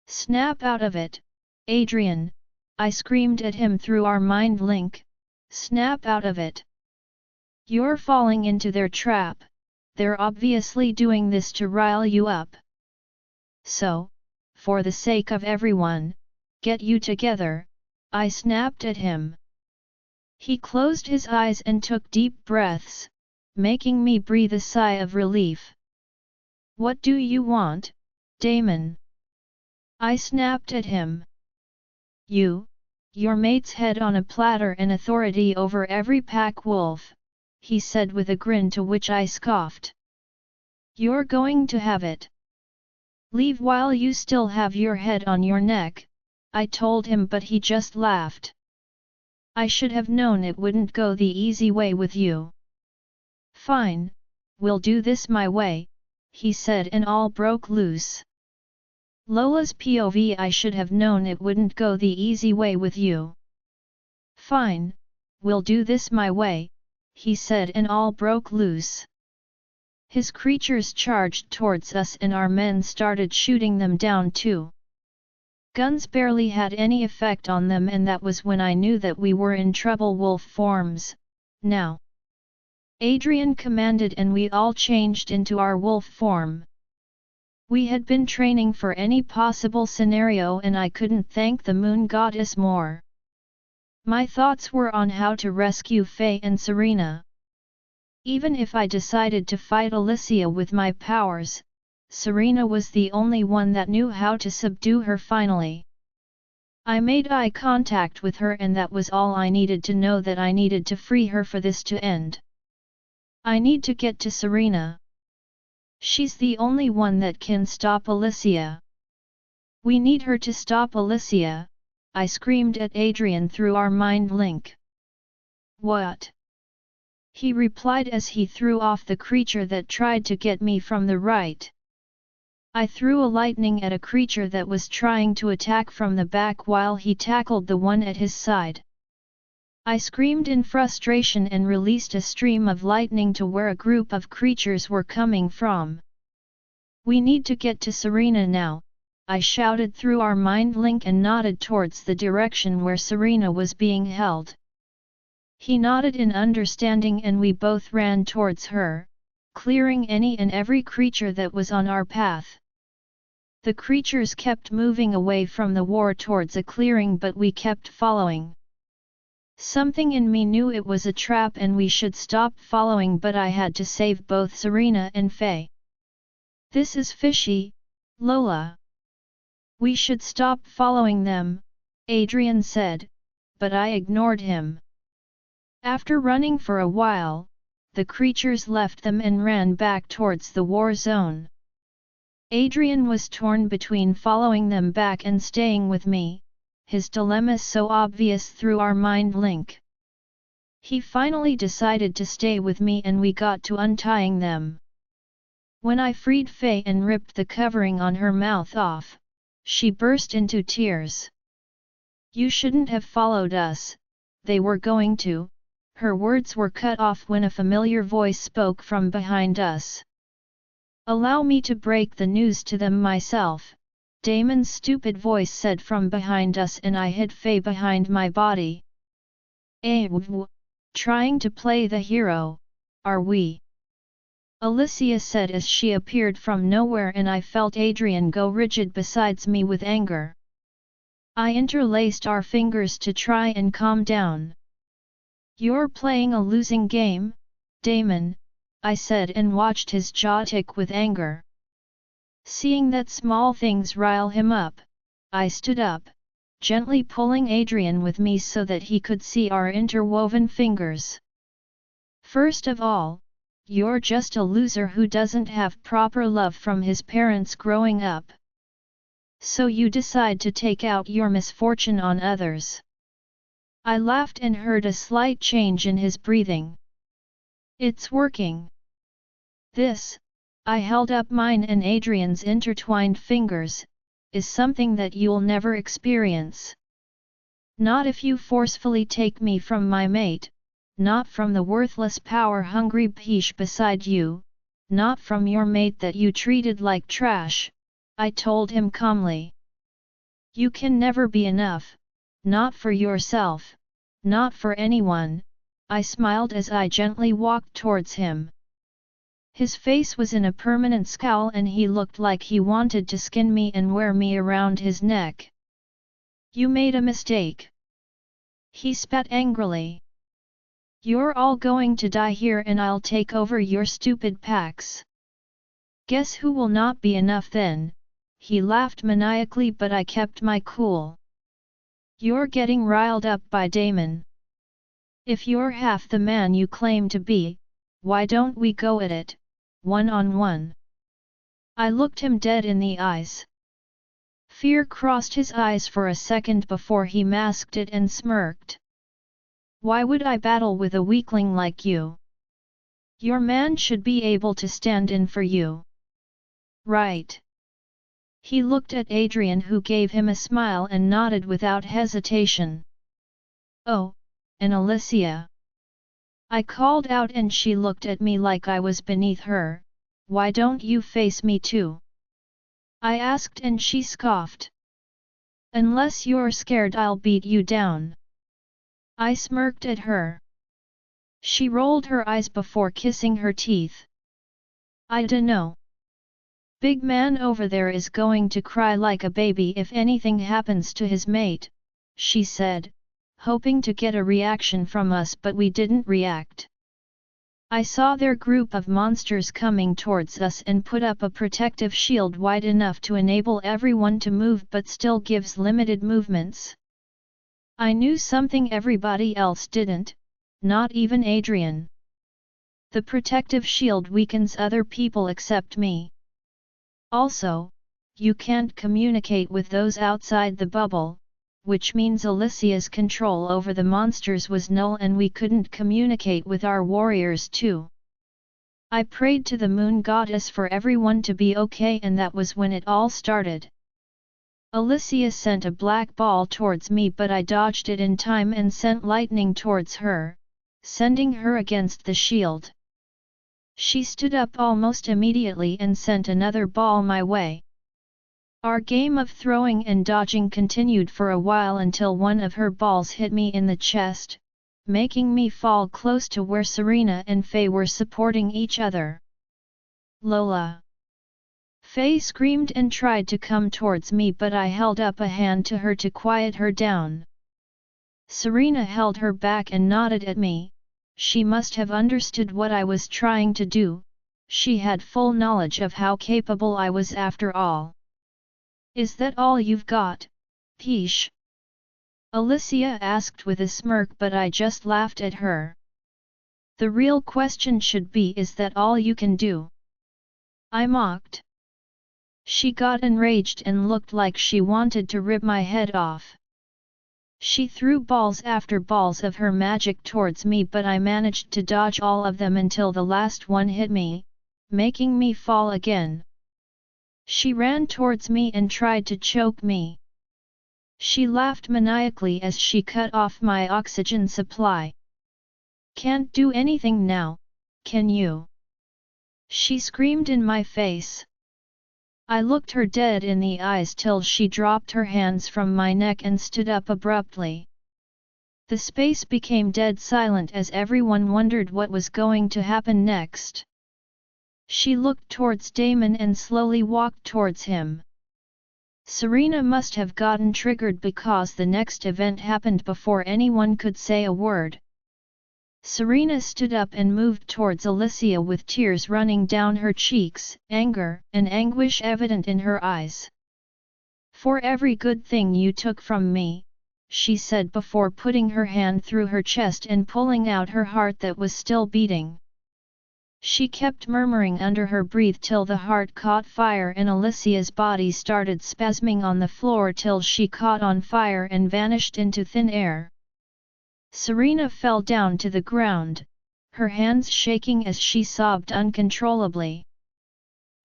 Snap out of it, Adrian, I screamed at him through our mind link, snap out of it. You're falling into their trap, they're obviously doing this to rile you up. So, for the sake of everyone, get you together, I snapped at him. He closed his eyes and took deep breaths, making me breathe a sigh of relief. What do you want, Damon? I snapped at him. Your mate's head on a platter and authority over every pack wolf, he said with a grin, to which I scoffed. You're going to have it. Leave while you still have your head on your neck, I told him, but he just laughed. I should have known it wouldn't go the easy way with you. Fine, we'll do this my way, he said, and all broke loose. Lola's POV: I should have known it wouldn't go the easy way with you. Fine, we'll do this my way, he said, and all broke loose. His creatures charged towards us and our men started shooting them down too. Guns barely had any effect on them, and that was when I knew that we were in trouble. Wolf forms, now. Adrian commanded and we all changed into our wolf form. We had been training for any possible scenario and I couldn't thank the moon goddess more. My thoughts were on how to rescue Faye and Serena. Even if I decided to fight Alicia with my powers, Serena was the only one that knew how to subdue her finally. I made eye contact with her and that was all I needed to know, that I needed to free her for this to end. I need to get to Serena. She's the only one that can stop Alicia. We need her to stop Alicia, I screamed at Adrian through our mind link. What? He replied as he threw off the creature that tried to get me from the right. I threw a lightning at a creature that was trying to attack from the back while he tackled the one at his side. I screamed in frustration and released a stream of lightning to where a group of creatures were coming from. We need to get to Serena now, I shouted through our mind link and nodded towards the direction where Serena was being held. He nodded in understanding and we both ran towards her, clearing any and every creature that was on our path. The creatures kept moving away from the war towards a clearing, but we kept following. Something in me knew it was a trap and we should stop following, but I had to save both Serena and Faye. This is fishy, Lola. We should stop following them, Adrian said, but I ignored him. After running for a while, the creatures left them and ran back towards the war zone. Adrian was torn between following them back and staying with me, his dilemma so obvious through our mind link. He finally decided to stay with me and we got to untying them. When I freed Faye and ripped the covering on her mouth off, she burst into tears. You shouldn't have followed us, they were going to. Her words were cut off when a familiar voice spoke from behind us. Allow me to break the news to them myself, Damon's stupid voice said from behind us, and I hid Faye behind my body. Trying to play the hero, are we? Alicia said as she appeared from nowhere, and I felt Adrian go rigid beside me with anger. I interlaced our fingers to try and calm down. You're playing a losing game, Damon, I said, and watched his jaw tick with anger. Seeing that small things rile him up, I stood up, gently pulling Adrian with me so that he could see our interwoven fingers. First of all, you're just a loser who doesn't have proper love from his parents growing up. So you decide to take out your misfortune on others. I laughed and heard a slight change in his breathing. It's working. This, I held up mine and Adrian's intertwined fingers, is something that you'll never experience. Not if you forcefully take me from my mate, not from the worthless power-hungry piece beside you, not from your mate that you treated like trash, I told him calmly. You can never be enough, not for yourself, not for anyone, I smiled as I gently walked towards him. His face was in a permanent scowl and he looked like he wanted to skin me and wear me around his neck. You made a mistake. He spat angrily. You're all going to die here and I'll take over your stupid packs. Guess who will not be enough then? He laughed maniacally but I kept my cool. You're getting riled up by Damon. If you're half the man you claim to be, why don't we go at it, one-on-one? I looked him dead in the eyes. Fear crossed his eyes for a second before he masked it and smirked. Why would I battle with a weakling like you? Your man should be able to stand in for you. Right. He looked at Adrian who gave him a smile and nodded without hesitation. Oh, and Alicia. I called out and she looked at me like I was beneath her. Why don't you face me too? I asked and she scoffed. Unless you're scared I'll beat you down. I smirked at her. She rolled her eyes before kissing her teeth. I dunno. Big man over there is going to cry like a baby if anything happens to his mate, she said, hoping to get a reaction from us but we didn't react. I saw their group of monsters coming towards us and put up a protective shield wide enough to enable everyone to move but still gives limited movements. I knew something everybody else didn't, not even Adrian. The protective shield weakens other people except me. Also, you can't communicate with those outside the bubble, which means Alicia's control over the monsters was null and we couldn't communicate with our warriors too. I prayed to the moon goddess for everyone to be okay and that was when it all started. Alicia sent a black ball towards me but I dodged it in time and sent lightning towards her, sending her against the shield. She stood up almost immediately and sent another ball my way. Our game of throwing and dodging continued for a while until one of her balls hit me in the chest, making me fall close to where Serena and Faye were supporting each other. Lola! Faye screamed and tried to come towards me but I held up a hand to her to quiet her down. Serena held her back and nodded at me. She must have understood what I was trying to do, she had full knowledge of how capable I was after all. Is that all you've got, Peesh? Alicia asked with a smirk but I just laughed at her. The real question should be is that all you can do? I mocked. She got enraged and looked like she wanted to rip my head off. She threw balls after balls of her magic towards me but I managed to dodge all of them until the last one hit me, making me fall again. She ran towards me and tried to choke me. She laughed maniacally as she cut off my oxygen supply. Can't do anything now, can you? She screamed in my face. I looked her dead in the eyes till she dropped her hands from my neck and stood up abruptly. The space became dead silent as everyone wondered what was going to happen next. She looked towards Damon and slowly walked towards him. Serena must have gotten triggered because the next event happened before anyone could say a word. Serena stood up and moved towards Alicia with tears running down her cheeks, anger and anguish evident in her eyes. For every good thing you took from me, she said before putting her hand through her chest and pulling out her heart that was still beating. She kept murmuring under her breath till the heart caught fire and Alicia's body started spasming on the floor till she caught on fire and vanished into thin air. Serena fell down to the ground, her hands shaking as she sobbed uncontrollably.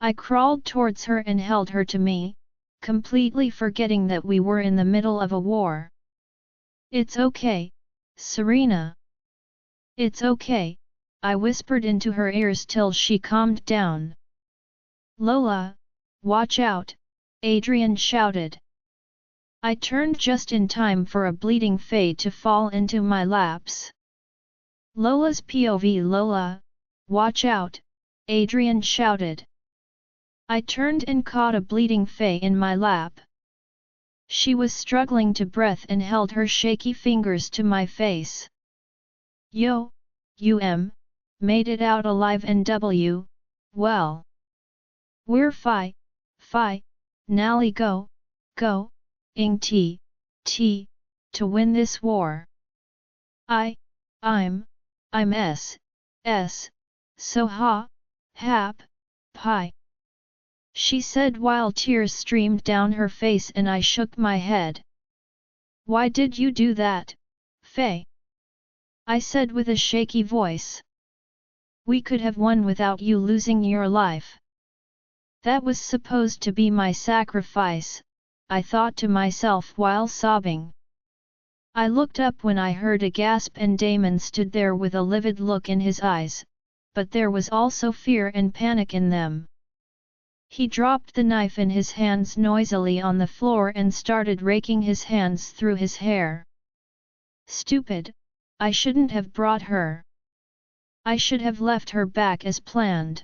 I crawled towards her and held her to me, completely forgetting that we were in the middle of a war. It's okay, Serena. It's okay, I whispered into her ears till she calmed down. Lola, watch out, Adrian shouted. I turned just in time for a bleeding Faye to fall into my laps. Lola's POV. Lola, watch out, Adrian shouted. I turned and caught a bleeding Faye in my lap. She was struggling to breathe and held her shaky fingers to my face. Yo, made it out alive and well. We're fi, Nally go, ing to win this war. I'm so pie. She said while tears streamed down her face and I shook my head. Why did you do that, Faye? I said with a shaky voice. We could have won without you losing your life. That was supposed to be my sacrifice, I thought to myself while sobbing. I looked up when I heard a gasp and Damon stood there with a livid look in his eyes, but there was also fear and panic in them. He dropped the knife in his hands noisily on the floor and started raking his hands through his hair. Stupid, I shouldn't have brought her. I should have left her back as planned.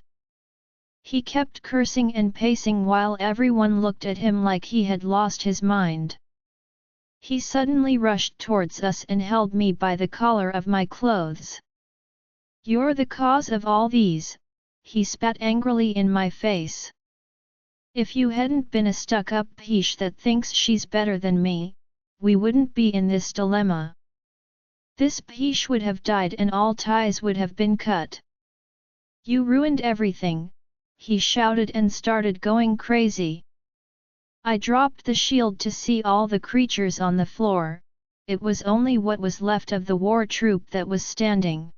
He kept cursing and pacing while everyone looked at him like he had lost his mind. He suddenly rushed towards us and held me by the collar of my clothes. You're the cause of all these, he spat angrily in my face. If you hadn't been a stuck-up peach that thinks she's better than me, we wouldn't be in this dilemma. This peach would have died and all ties would have been cut. You ruined everything, he shouted and started going crazy. I dropped the shield to see all the creatures on the floor. It was only what was left of the war troop that was standing.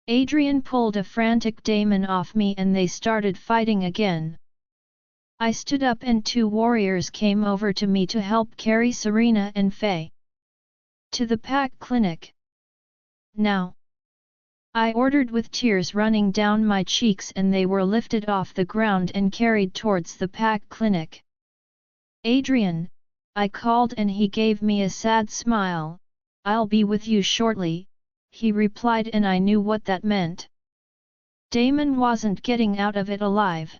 Adrian pulled a frantic Damon off me and they started fighting again. I stood up and two warriors came over to me to help carry Serena and Faye to the pack clinic. Now! I ordered with tears running down my cheeks and they were lifted off the ground and carried towards the pack clinic. Adrian, I called and he gave me a sad smile. I'll be with you shortly, he replied and I knew what that meant. Damon wasn't getting out of it alive.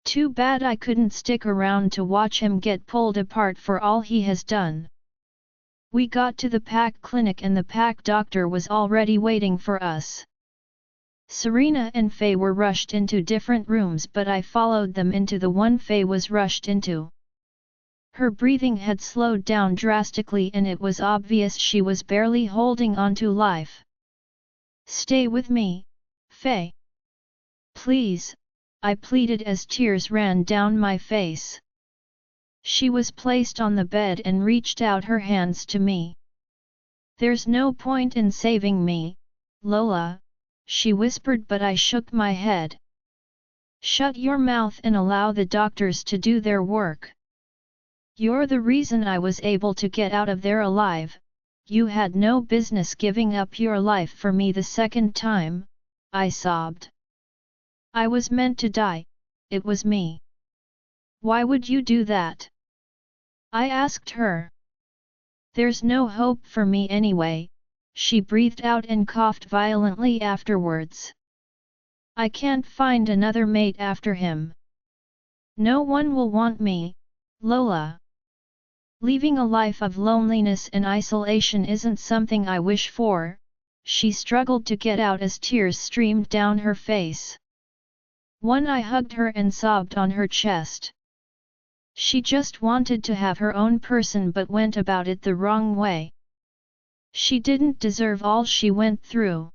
Too bad I couldn't stick around to watch him get pulled apart for all he has done. We got to the pack clinic and the pack doctor was already waiting for us. Serena and Faye were rushed into different rooms but I followed them into the one Faye was rushed into. Her breathing had slowed down drastically and it was obvious she was barely holding on to life. Stay with me, Faye. Please, I pleaded as tears ran down my face. She was placed on the bed and reached out her hands to me. There's no point in saving me, Lola, she whispered but I shook my head. Shut your mouth and allow the doctors to do their work. You're the reason I was able to get out of there alive. You had no business giving up your life for me the second time, I sobbed. I was meant to die, it was me. Why would you do that? I asked her. There's no hope for me anyway, she breathed out and coughed violently afterwards. I can't find another mate after him. No one will want me, Lola. Leaving a life of loneliness and isolation isn't something I wish for, she struggled to get out as tears streamed down her face. I hugged her and sobbed on her chest. She just wanted to have her own person but went about it the wrong way. She didn't deserve all she went through.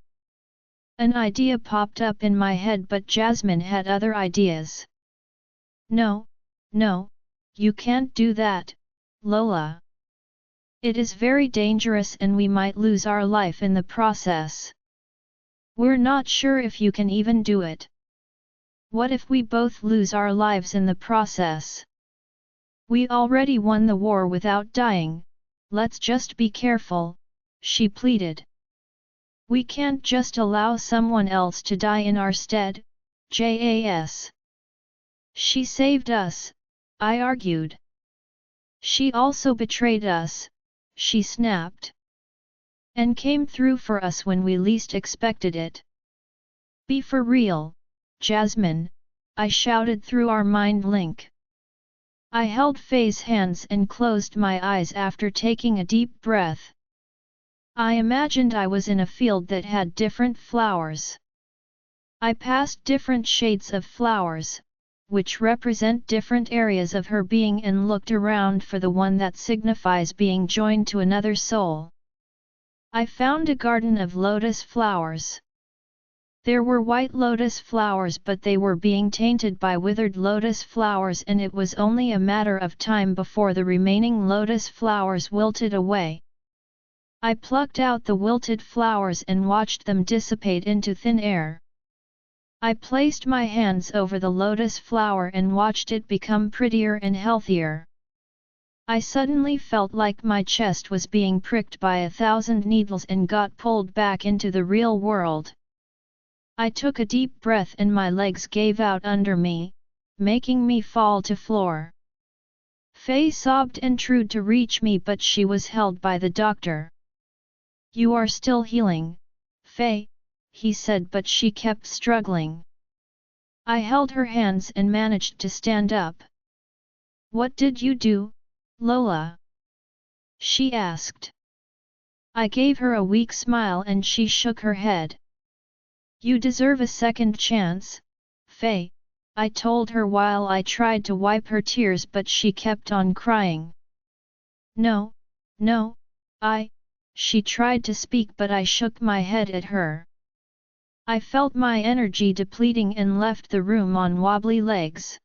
An idea popped up in my head but Jasmine had other ideas. No, you can't do that, Lola. It is very dangerous and we might lose our life in the process. We're not sure if you can even do it. What if we both lose our lives in the process? We already won the war without dying, let's just be careful, she pleaded. We can't just allow someone else to die in our stead, Jas. She saved us, I argued. She also betrayed us, she snapped. and came through for us when we least expected it. Be for real, Jasmine, I shouted through our mind link. I held Faye's hands and closed my eyes after taking a deep breath. I imagined I was in a field that had different flowers. I passed different shades of flowers, which represent different areas of her being, and looked around for the one that signifies being joined to another soul. I found a garden of lotus flowers. There were white lotus flowers, but they were being tainted by withered lotus flowers, and it was only a matter of time before the remaining lotus flowers wilted away. I plucked out the wilted flowers and watched them dissipate into thin air. I placed my hands over the lotus flower and watched it become prettier and healthier. I suddenly felt like my chest was being pricked by 1,000 needles and got pulled back into the real world. I took a deep breath and my legs gave out under me, making me fall to floor. Faye sobbed and tried to reach me, but she was held by the doctor. You are still healing, Faye, he said, but she kept struggling. I held her hands and managed to stand up. What did you do, Lola? She asked. I gave her a weak smile and she shook her head. You deserve a second chance, Faye, I told her while I tried to wipe her tears, but she kept on crying. No, she tried to speak, but I shook my head at her. I felt my energy depleting and left the room on wobbly legs.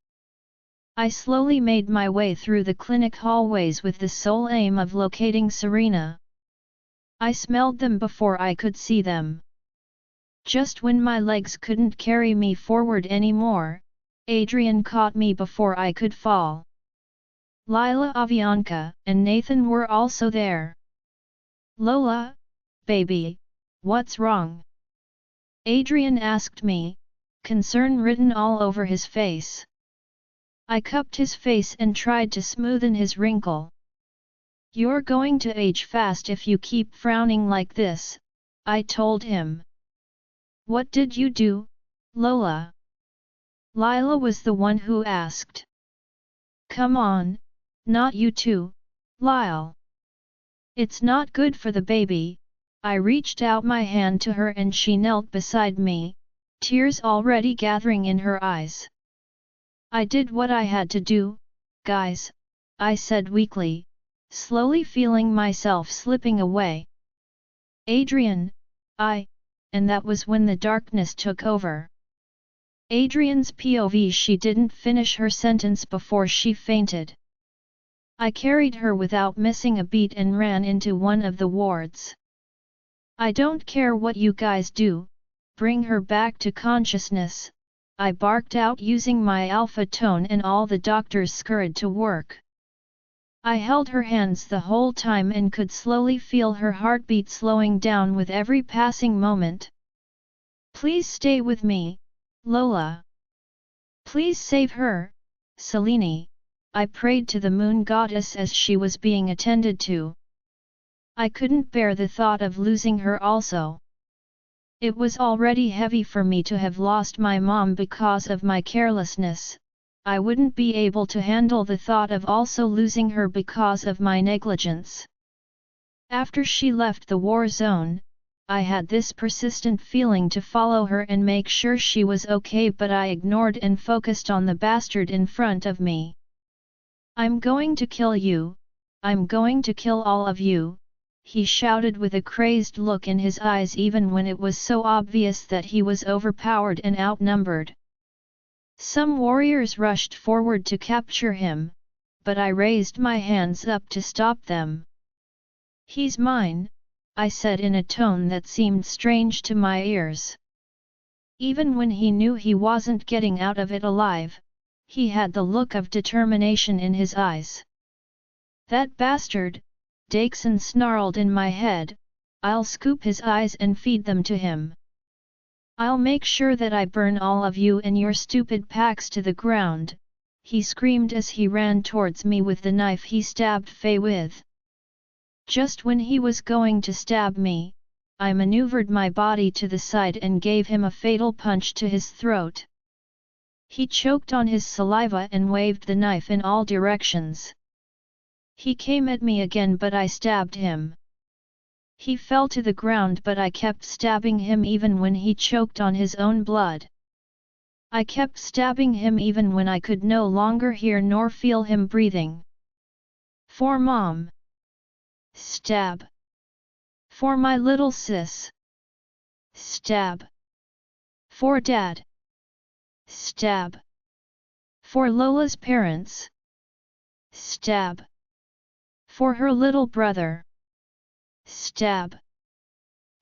I slowly made my way through the clinic hallways with the sole aim of locating Serena. I smelled them before I could see them. Just when my legs couldn't carry me forward anymore, Adrian caught me before I could fall. Lila, Avianca, and Nathan were also there. Lola, baby, what's wrong? Adrian asked me, concern written all over his face. I cupped his face and tried to smoothen his wrinkle. You're going to age fast if you keep frowning like this, I told him. What did you do, Lola? Lila was the one who asked. Come on, not you too, Lyle. It's not good for the baby. I reached out my hand to her and she knelt beside me, tears already gathering in her eyes. I did what I had to do, guys, I said weakly, slowly feeling myself slipping away. Adrian, and that was when the darkness took over. Adrian's POV. She didn't finish her sentence before she fainted. I carried her without missing a beat and ran into one of the wards. I don't care what you guys do, bring her back to consciousness, I barked out using my alpha tone, and all the doctors scurried to work. I held her hands the whole time and could slowly feel her heartbeat slowing down with every passing moment. Please stay with me, Lola. Please save her, Selene, I prayed to the moon goddess as she was being attended to. I couldn't bear the thought of losing her also. It was already heavy for me to have lost my mom because of my carelessness. I wouldn't be able to handle the thought of also losing her because of my negligence. After she left the war zone, I had this persistent feeling to follow her and make sure she was okay, but I ignored and focused on the bastard in front of me. I'm going to kill you, I'm going to kill all of you, he shouted with a crazed look in his eyes, even when it was so obvious that he was overpowered and outnumbered. Some warriors rushed forward to capture him, but I raised my hands up to stop them. He's mine, I said in a tone that seemed strange to my ears. Even when he knew he wasn't getting out of it alive, he had the look of determination in his eyes. That bastard, Dakeson snarled in my head, I'll scoop his eyes and feed them to him. I'll make sure that I burn all of you and your stupid packs to the ground, he screamed as he ran towards me with the knife he stabbed Faye with. Just when he was going to stab me, I maneuvered my body to the side and gave him a fatal punch to his throat. He choked on his saliva and waved the knife in all directions. He came at me again, but I stabbed him. He fell to the ground, but I kept stabbing him even when he choked on his own blood. I kept stabbing him even when I could no longer hear nor feel him breathing. For Mom. Stab. For my little sis. Stab. For Dad. Stab. For Lola's parents. Stab. For her little brother. Stab.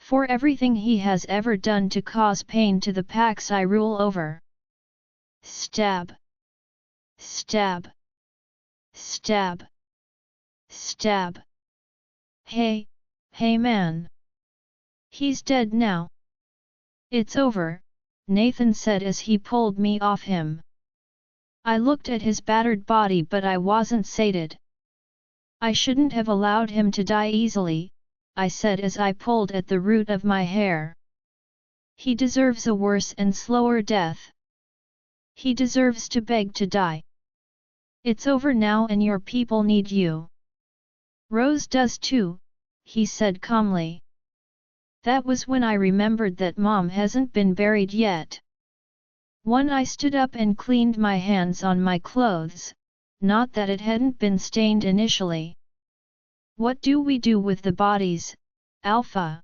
For everything he has ever done to cause pain to the packs I rule over. Stab. Stab. Stab. Stab. Hey, hey man. He's dead now. It's over, Nathan said as he pulled me off him. I looked at his battered body, but I wasn't sated. I shouldn't have allowed him to die easily, I said as I pulled at the root of my hair. He deserves a worse and slower death. He deserves to beg to die. It's over now and your people need you. Rose does too, he said calmly. That was when I remembered that Mom hasn't been buried yet. I stood up and cleaned my hands on my clothes, not that it hadn't been stained initially. What do we do with the bodies, Alpha?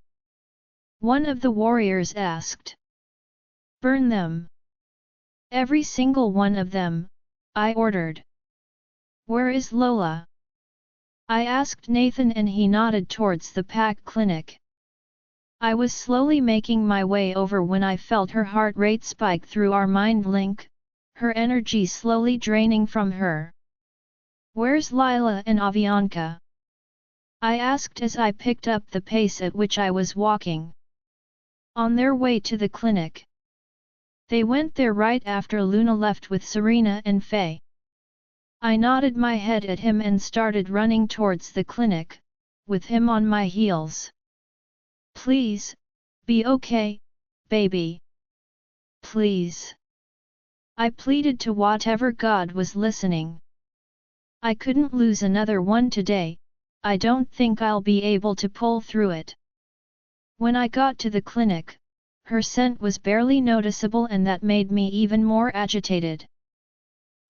One of the warriors asked. Burn them. Every single one of them, I ordered. Where is Lola? I asked Nathan and he nodded towards the pack clinic. I was slowly making my way over when I felt her heart rate spike through our mind link, her energy slowly draining from her. Where's Lila and Avianca? I asked as I picked up the pace at which I was walking. On their way to the clinic. They went there right after Luna left with Serena and Faye. I nodded my head at him and started running towards the clinic, with him on my heels. Please, be okay, baby. Please. I pleaded to whatever God was listening. I couldn't lose another one today, I don't think I'll be able to pull through it. When I got to the clinic, her scent was barely noticeable and that made me even more agitated.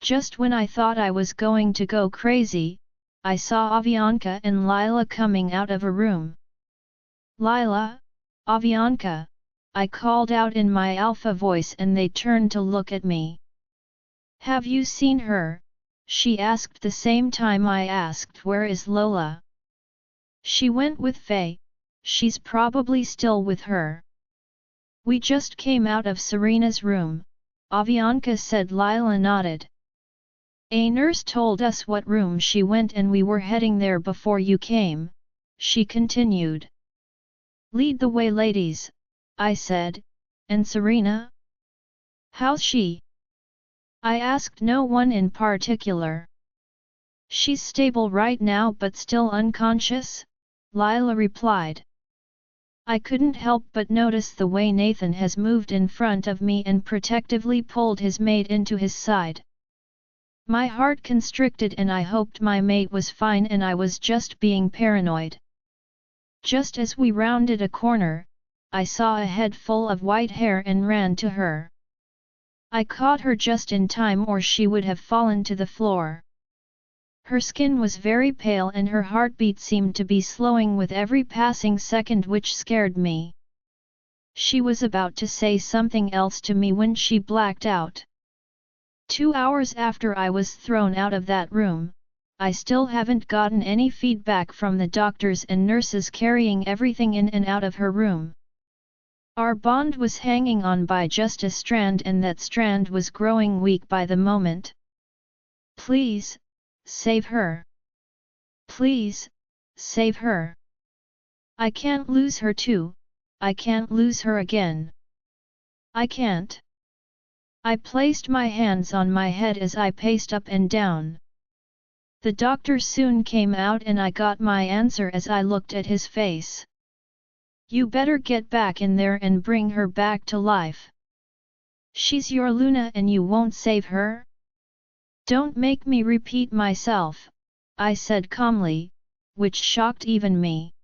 Just when I thought I was going to go crazy, I saw Avianca and Lila coming out of a room. Lila, Avianca, I called out in my alpha voice and they turned to look at me. Have you seen her? She asked the same time I asked where is Lola. She went with Faye, she's probably still with her. We just came out of Serena's room, Avianca said. Lila nodded. A nurse told us what room she went and we were heading there before you came, she continued. Lead the way ladies, I said, and Serena? How's she? I asked no one in particular. She's stable right now but still unconscious, Lila replied. I couldn't help but notice the way Nathan has moved in front of me and protectively pulled his mate into his side. My heart constricted and I hoped my mate was fine and I was just being paranoid. Just as we rounded a corner, I saw a head full of white hair and ran to her. I caught her just in time or she would have fallen to the floor. Her skin was very pale and her heartbeat seemed to be slowing with every passing second, which scared me. She was about to say something else to me when she blacked out. 2 hours after I was thrown out of that room, I still haven't gotten any feedback from the doctors and nurses carrying everything in and out of her room. Our bond was hanging on by just a strand and that strand was growing weak by the moment. Please, save her. Please, save her. I can't lose her too, I can't lose her again. I can't. I placed my hands on my head as I paced up and down. The doctor soon came out and I got my answer as I looked at his face. You better get back in there and bring her back to life. She's your Luna and you won't save her? Don't make me repeat myself, I said calmly, which shocked even me.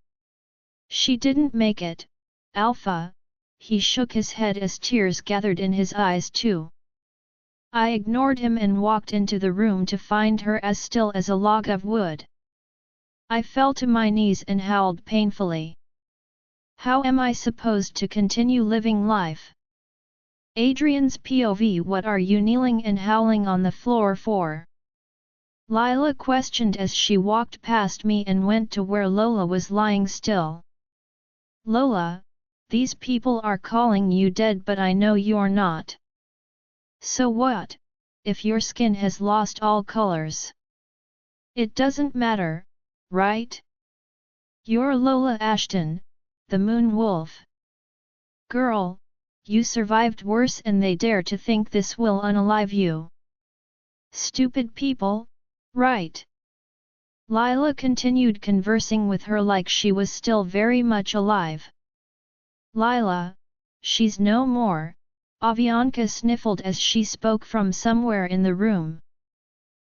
She didn't make it, Alpha. He shook his head as tears gathered in his eyes too. I ignored him and walked into the room to find her as still as a log of wood. I fell to my knees and howled painfully. How am I supposed to continue living life? Adrian's POV. What are you kneeling and howling on the floor for? Lila questioned as she walked past me and went to where Lola was lying still. Lola, these people are calling you dead but I know you're not. So what, if your skin has lost all colors? It doesn't matter, right? You're Lola Ashton, the Moon Wolf. Girl, you survived worse and they dare to think this will unalive you. Stupid people, right? Lila continued conversing with her like she was still very much alive. Lila, she's no more, Avianka sniffled as she spoke from somewhere in the room.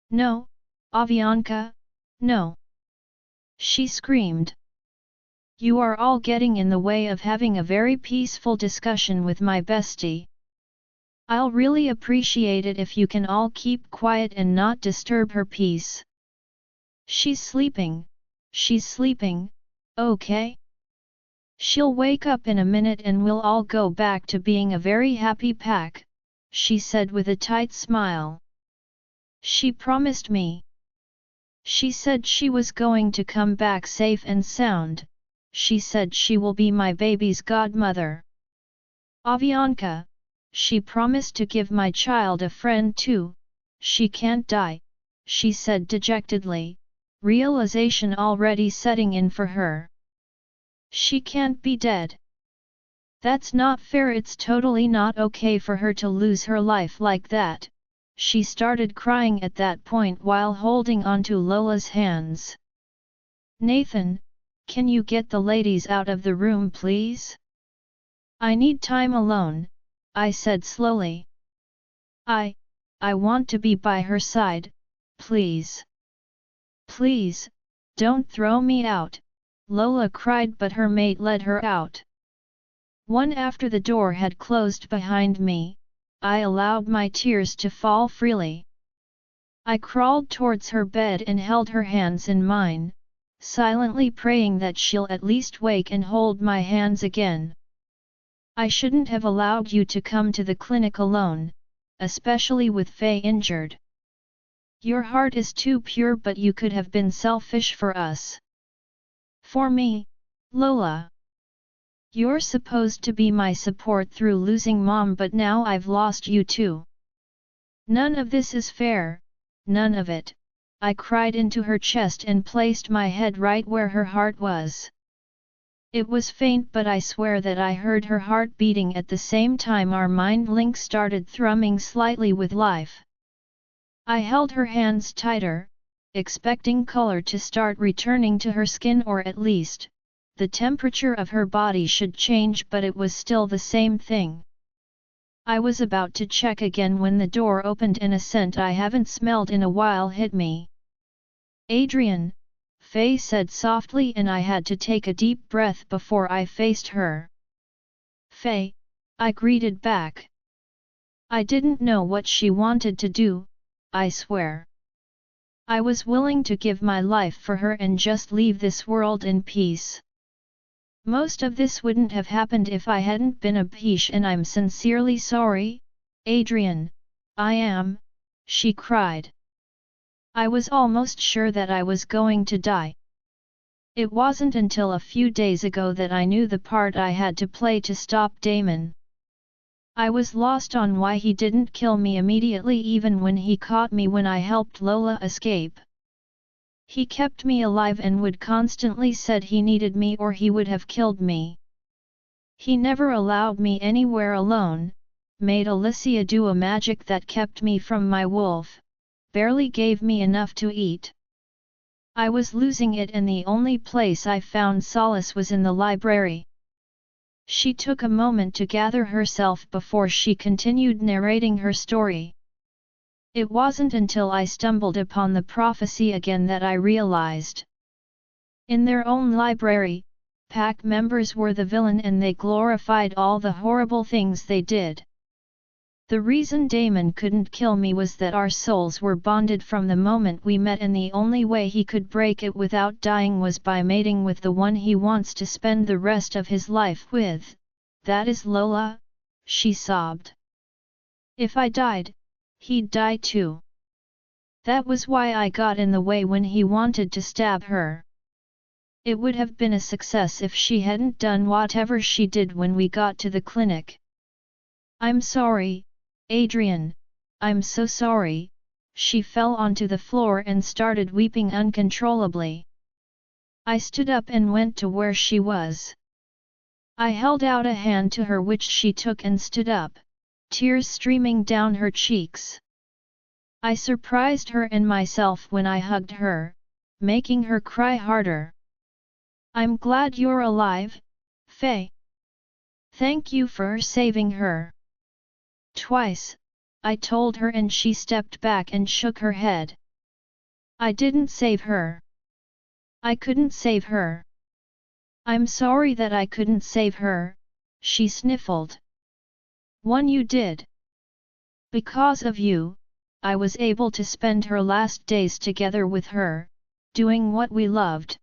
No, Avianka, no! She screamed. You are all getting in the way of having a very peaceful discussion with my bestie. I'll really appreciate it if you can all keep quiet and not disturb her peace. She's sleeping, okay? She'll wake up in a minute and we'll all go back to being a very happy pack, she said with a tight smile. She promised me. She said she was going to come back safe and sound. She said she will be my baby's godmother. Avianka, she promised to give my child a friend too. She can't die, she said dejectedly, realization already setting in for her. She can't be dead. That's not fair. It's totally not okay for her to lose her life like that. She started crying at that point while holding onto Lola's hands. Nathan, can you get the ladies out of the room please? I need time alone, I said slowly. I want to be by her side, please. Please, don't throw me out, Lola cried, but her mate led her out. One after the door had closed behind me, I allowed my tears to fall freely. I crawled towards her bed and held her hands in mine, silently praying that she'll at least wake and hold my hands again. I shouldn't have allowed you to come to the clinic alone, especially with Faye injured. Your heart is too pure, but you could have been selfish for us. For me, Lola. You're supposed to be my support through losing Mom, but now I've lost you too. None of this is fair, none of it, I cried into her chest and placed my head right where her heart was. It was faint, but I swear that I heard her heart beating at the same time our mind link started thrumming slightly with life. I held her hands tighter, expecting color to start returning to her skin, or at least, the temperature of her body should change, but it was still the same thing. I was about to check again when the door opened and a scent I haven't smelled in a while hit me. Adrian, Faye said softly, and I had to take a deep breath before I faced her. Faye, I greeted back. I didn't know what she wanted to do, I swear. I was willing to give my life for her and just leave this world in peace. Most of this wouldn't have happened if I hadn't been a bitch, and I'm sincerely sorry, Adrian, I am, she cried. I was almost sure that I was going to die. It wasn't until a few days ago that I knew the part I had to play to stop Damon. I was lost on why he didn't kill me immediately, even when he caught me when I helped Lola escape. He kept me alive and would constantly said he needed me or he would have killed me. He never allowed me anywhere alone, made Alicia do a magic that kept me from my wolf, barely gave me enough to eat. I was losing it and the only place I found solace was in the library. She took a moment to gather herself before she continued narrating her story. It wasn't until I stumbled upon the prophecy again that I realized. In their own library, pack members were the villain and they glorified all the horrible things they did. The reason Damon couldn't kill me was that our souls were bonded from the moment we met and the only way he could break it without dying was by mating with the one he wants to spend the rest of his life with, that is Lola, she sobbed. If I died, he'd die too. That was why I got in the way when he wanted to stab her. It would have been a success if she hadn't done whatever she did when we got to the clinic. I'm sorry, Adrian, I'm so sorry, she fell onto the floor and started weeping uncontrollably. I stood up and went to where she was. I held out a hand to her which she took and stood up, tears streaming down her cheeks. I surprised her and myself when I hugged her, making her cry harder. I'm glad you're alive, Faye. Thank you for saving her. Twice, I told her and she stepped back and shook her head. I didn't save her. I couldn't save her. I'm sorry that I couldn't save her, she sniffled. One you did. Because of you, I was able to spend her last days together with her, doing what we loved.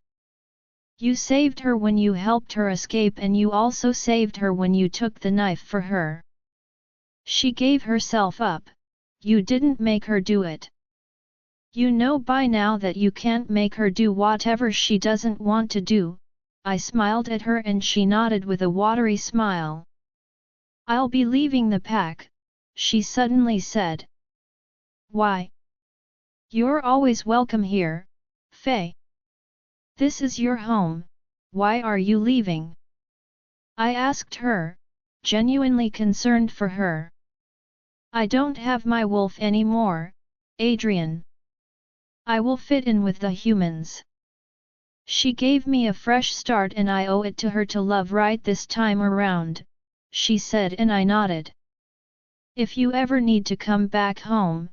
You saved her when you helped her escape and you also saved her when you took the knife for her. She gave herself up, you didn't make her do it. You know by now that you can't make her do whatever she doesn't want to do, I smiled at her and she nodded with a watery smile. I'll be leaving the pack, she suddenly said. Why? You're always welcome here, Faye. This is your home, why are you leaving? I asked her, genuinely concerned for her. I don't have my wolf anymore, Adrian. I will fit in with the humans. She gave me a fresh start and I owe it to her to love right this time around, she said and I nodded. If you ever need to come back home,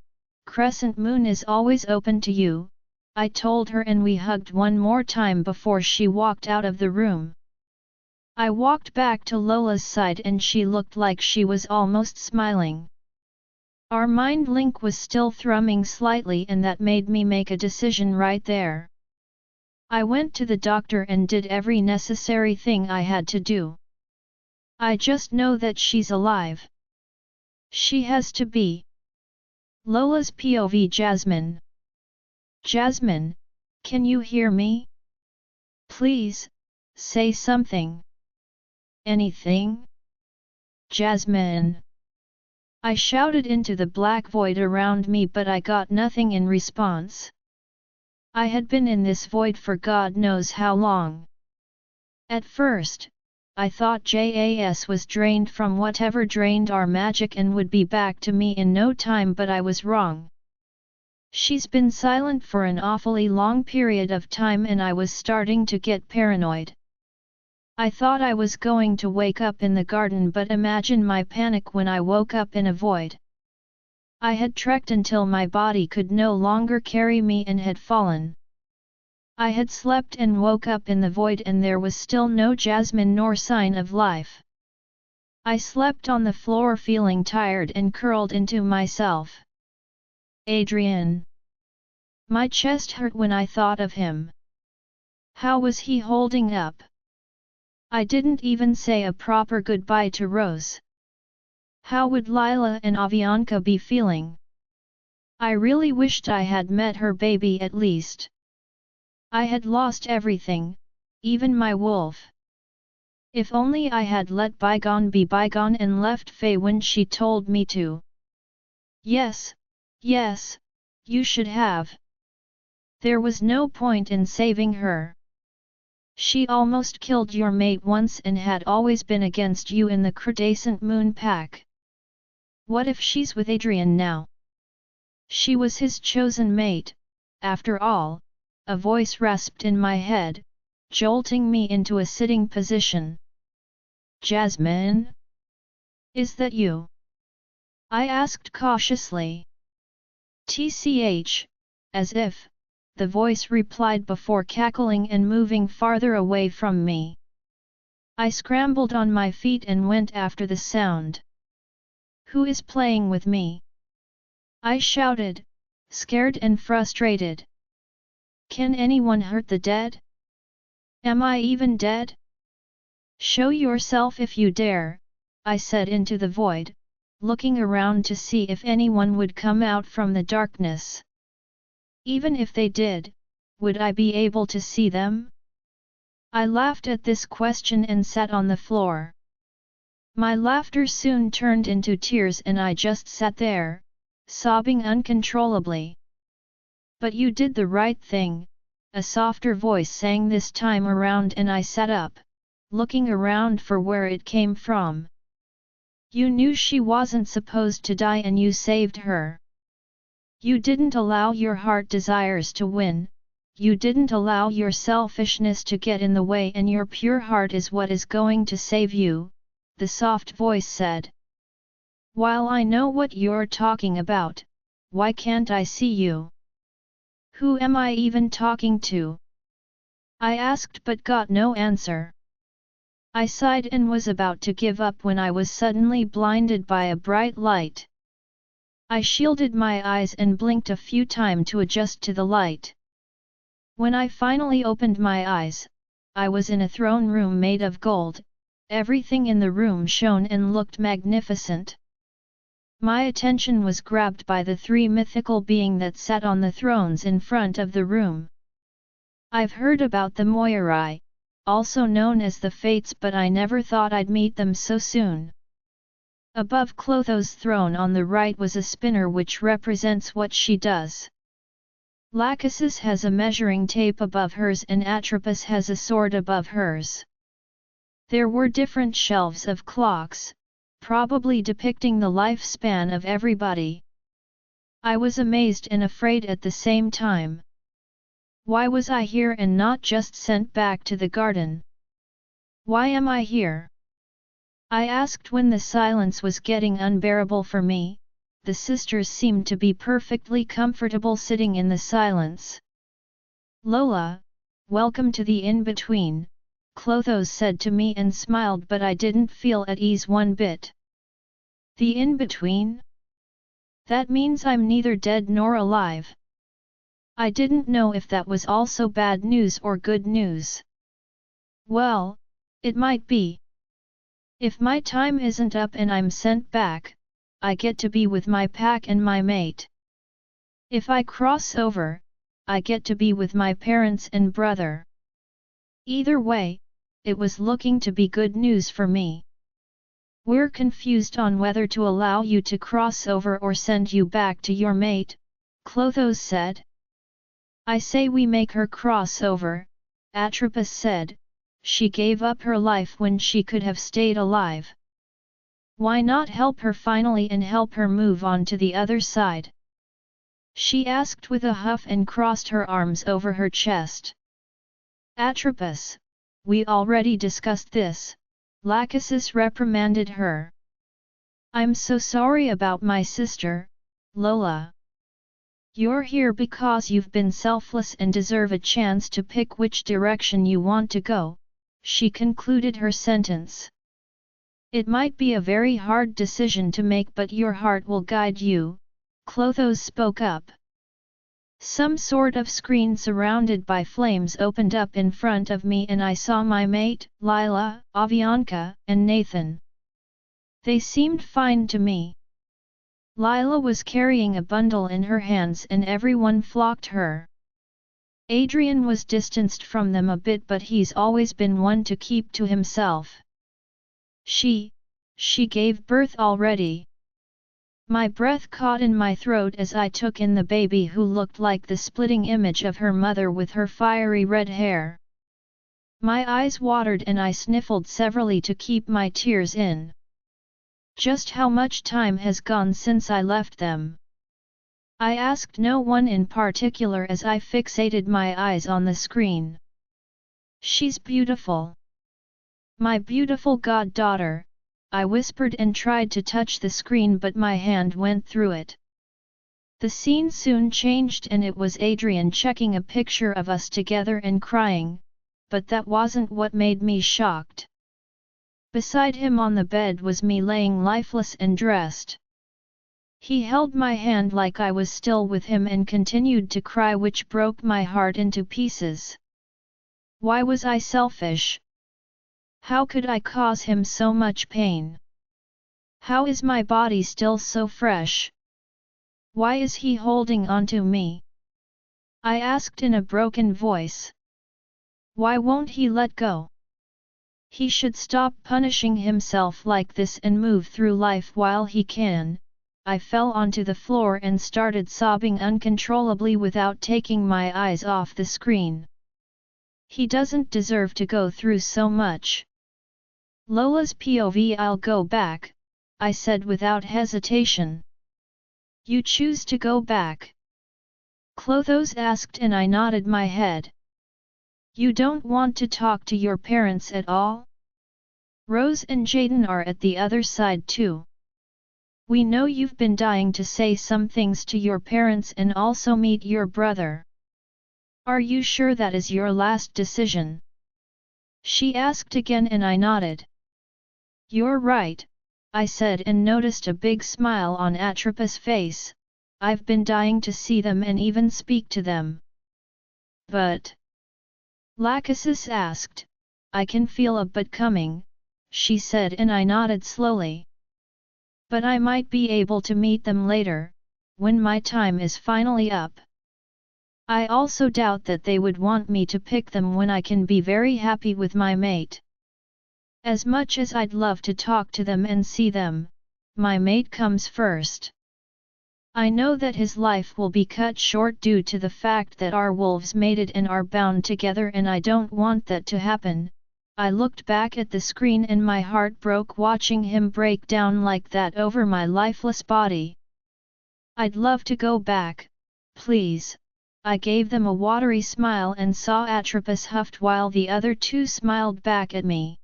Crescent Moon is always open to you, I told her and we hugged one more time before she walked out of the room. I walked back to Lola's side and she looked like she was almost smiling. Our mind link was still thrumming slightly and that made me make a decision right there. I went to the doctor and did every necessary thing I had to do. I just know that she's alive. She has to be. Lola's POV. Jasmine. Jasmine, can you hear me? Please, say something. Anything? Jasmine. I shouted into the black void around me but I got nothing in response. I had been in this void for God knows how long. At first, I thought JAS was drained from whatever drained our magic and would be back to me in no time but I was wrong. She's been silent for an awfully long period of time and I was starting to get paranoid. I thought I was going to wake up in the garden but imagine my panic when I woke up in a void. I had trekked until my body could no longer carry me and had fallen. I had slept and woke up in the void and there was still no Jasmine nor sign of life. I slept on the floor feeling tired and curled into myself. Adrian. My chest hurt when I thought of him. How was he holding up? I didn't even say a proper goodbye to Rose. How would Lila and Avianca be feeling? I really wished I had met her baby at least. I had lost everything, even my wolf. If only I had let bygone be bygone and left Faye when she told me to. Yes, yes, you should have. There was no point in saving her. She almost killed your mate once and had always been against you in the Crescent Moon pack. What if she's with Adrian now? She was his chosen mate, after all, a voice rasped in my head, jolting me into a sitting position. Jasmine? Is that you? I asked cautiously. TCH, as if, the voice replied before cackling and moving farther away from me. I scrambled on my feet and went after the sound. Who is playing with me? I shouted, scared and frustrated. Can anyone hurt the dead? Am I even dead? Show yourself if you dare, I said into the void, looking around to see if anyone would come out from the darkness. Even if they did, would I be able to see them? I laughed at this question and sat on the floor. My laughter soon turned into tears and I just sat there, sobbing uncontrollably. But you did the right thing, a softer voice sang this time around and I sat up, looking around for where it came from. You knew she wasn't supposed to die and you saved her. You didn't allow your heart desires to win, you didn't allow your selfishness to get in the way and your pure heart is what is going to save you, the soft voice said. While I know what you're talking about, why can't I see you? Who am I even talking to? I asked but got no answer. I sighed and was about to give up when I was suddenly blinded by a bright light. I shielded my eyes and blinked a few times to adjust to the light. When I finally opened my eyes, I was in a throne room made of gold, everything in the room shone and looked magnificent. My attention was grabbed by the three mythical beings that sat on the thrones in front of the room. I've heard about the Moirai, also known as the Fates, but I never thought I'd meet them so soon. Above Clotho's throne on the right was a spinner which represents what she does. Lachesis has a measuring tape above hers and Atropos has a sword above hers. There were different shelves of clocks, probably depicting the lifespan of everybody. I was amazed and afraid at the same time. Why was I here and not just sent back to the garden? Why am I here? I asked when the silence was getting unbearable for me. The sisters seemed to be perfectly comfortable sitting in the silence. Lola, welcome to the in-between, Clotho said to me and smiled, but I didn't feel at ease one bit. The in-between? That means I'm neither dead nor alive. I didn't know if that was also bad news or good news. Well, it might be. If my time isn't up and I'm sent back, I get to be with my pack and my mate. If I cross over, I get to be with my parents and brother. Either way, it was looking to be good news for me. We're confused on whether to allow you to cross over or send you back to your mate, Clotho said. I say we make her cross over, Atropos said. She gave up her life when she could have stayed alive. Why not help her finally and help her move on to the other side? She asked with a huff and crossed her arms over her chest. Atropos, we already discussed this, Lachesis reprimanded her. I'm so sorry about my sister, Lola. You're here because you've been selfless and deserve a chance to pick which direction you want to go, she concluded her sentence. It might be a very hard decision to make, but your heart will guide you, Clotho spoke up. Some sort of screen surrounded by flames opened up in front of me and I saw my mate, Lila, Avianca, and Nathan. They seemed fine to me. Lila was carrying a bundle in her hands and everyone flocked her. Adrian was distanced from them a bit, but he's always been one to keep to himself. She gave birth already. My breath caught in my throat as I took in the baby who looked like the splitting image of her mother with her fiery red hair. My eyes watered and I sniffled severally to keep my tears in. Just how much time has gone since I left them? I asked no one in particular as I fixated my eyes on the screen. She's beautiful. My beautiful goddaughter, I whispered and tried to touch the screen but my hand went through it. The scene soon changed and it was Adrian checking a picture of us together and crying, but that wasn't what made me shocked. Beside him on the bed was me laying lifeless and dressed. He held my hand like I was still with him and continued to cry, which broke my heart into pieces. Why was I selfish? How could I cause him so much pain? How is my body still so fresh? Why is he holding on to me? I asked in a broken voice. Why won't he let go? He should stop punishing himself like this and move through life while he can. I fell onto the floor and started sobbing uncontrollably without taking my eyes off the screen. He doesn't deserve to go through so much. Lola's POV. I'll go back, I said without hesitation. You choose to go back? Clothes asked and I nodded my head. You don't want to talk to your parents at all? Rose and Jaden are at the other side too. We know you've been dying to say some things to your parents and also meet your brother. Are you sure that is your last decision? She asked again and I nodded. You're right, I said and noticed a big smile on Atropos' face. I've been dying to see them and even speak to them. But... Lachesis asked. I can feel a but coming, she said and I nodded slowly. But I might be able to meet them later, when my time is finally up. I also doubt that they would want me to pick them when I can be very happy with my mate. As much as I'd love to talk to them and see them, my mate comes first. I know that his life will be cut short due to the fact that our wolves mated and are bound together and I don't want that to happen. I looked back at the screen and my heart broke watching him break down like that over my lifeless body. I'd love to go back, please. I gave them a watery smile and saw Atropos huffed while the other two smiled back at me.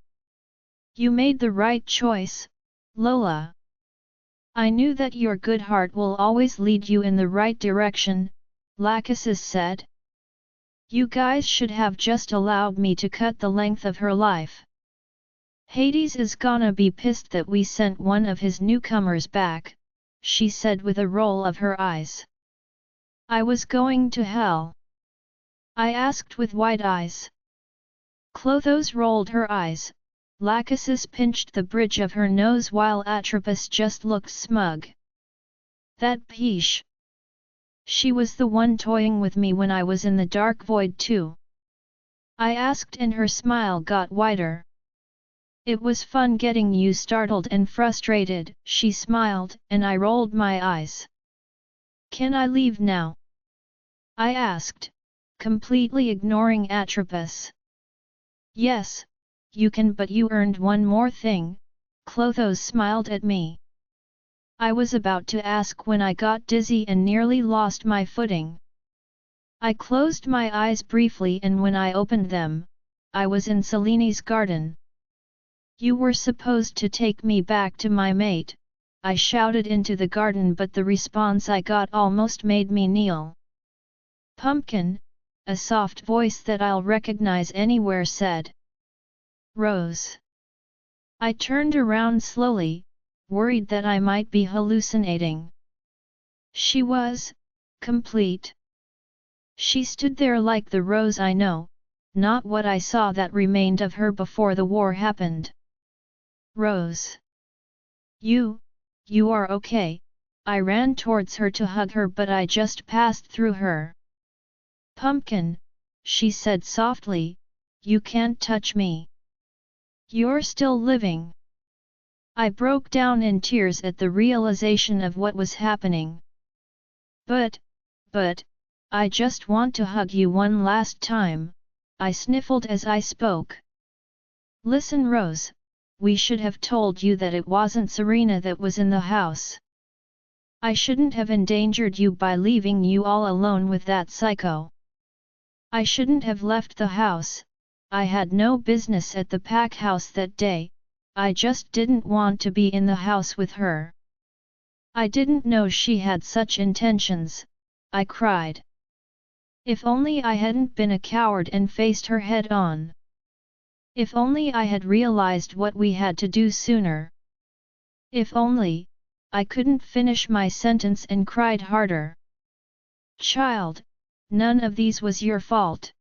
You made the right choice, Lola. I knew that your good heart will always lead you in the right direction, Lachesis said. You guys should have just allowed me to cut the length of her life. Hades is gonna be pissed that we sent one of his newcomers back, she said with a roll of her eyes. I was going to hell? I asked with wide eyes. Clothes rolled her eyes. Lachesis pinched the bridge of her nose while Atropos just looked smug. That peesh. She was the one toying with me when I was in the dark void too. I asked and her smile got wider. It was fun getting you startled and frustrated, she smiled, and I rolled my eyes. Can I leave now? I asked, completely ignoring Atropos. Yes, you can, but you earned one more thing, Clothes smiled at me. I was about to ask when I got dizzy and nearly lost my footing. I closed my eyes briefly and when I opened them, I was in Seleni's garden. You were supposed to take me back to my mate, I shouted into the garden, but the response I got almost made me kneel. Pumpkin, a soft voice that I'll recognize anywhere said. Rose. I turned around slowly, worried that I might be hallucinating. She was, complete. She stood there like the Rose I know, not what I saw that remained of her before the war happened. Rose. You are okay. I ran towards her to hug her but I just passed through her. Pumpkin, she said softly, you can't touch me. You're still living. I broke down in tears at the realization of what was happening. But, I just want to hug you one last time, I sniffled as I spoke. Listen, Rose, we should have told you that it wasn't Serena that was in the house. I shouldn't have endangered you by leaving you all alone with that psycho. I shouldn't have left the house. I had no business at the pack house that day, I just didn't want to be in the house with her. I didn't know she had such intentions, I cried. If only I hadn't been a coward and faced her head on. If only I had realized what we had to do sooner. If only, I couldn't finish my sentence and cried harder. Child, none of these was your fault.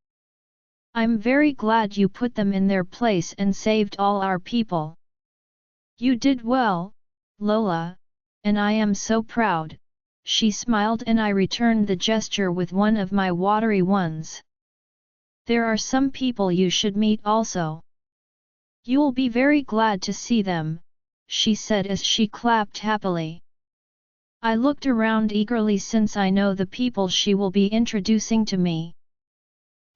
I'm very glad you put them in their place and saved all our people. You did well, Lola, and I am so proud. She smiled and I returned the gesture with one of my watery ones. There are some people you should meet also. You'll be very glad to see them, she said as she clapped happily. I looked around eagerly since I know the people she will be introducing to me.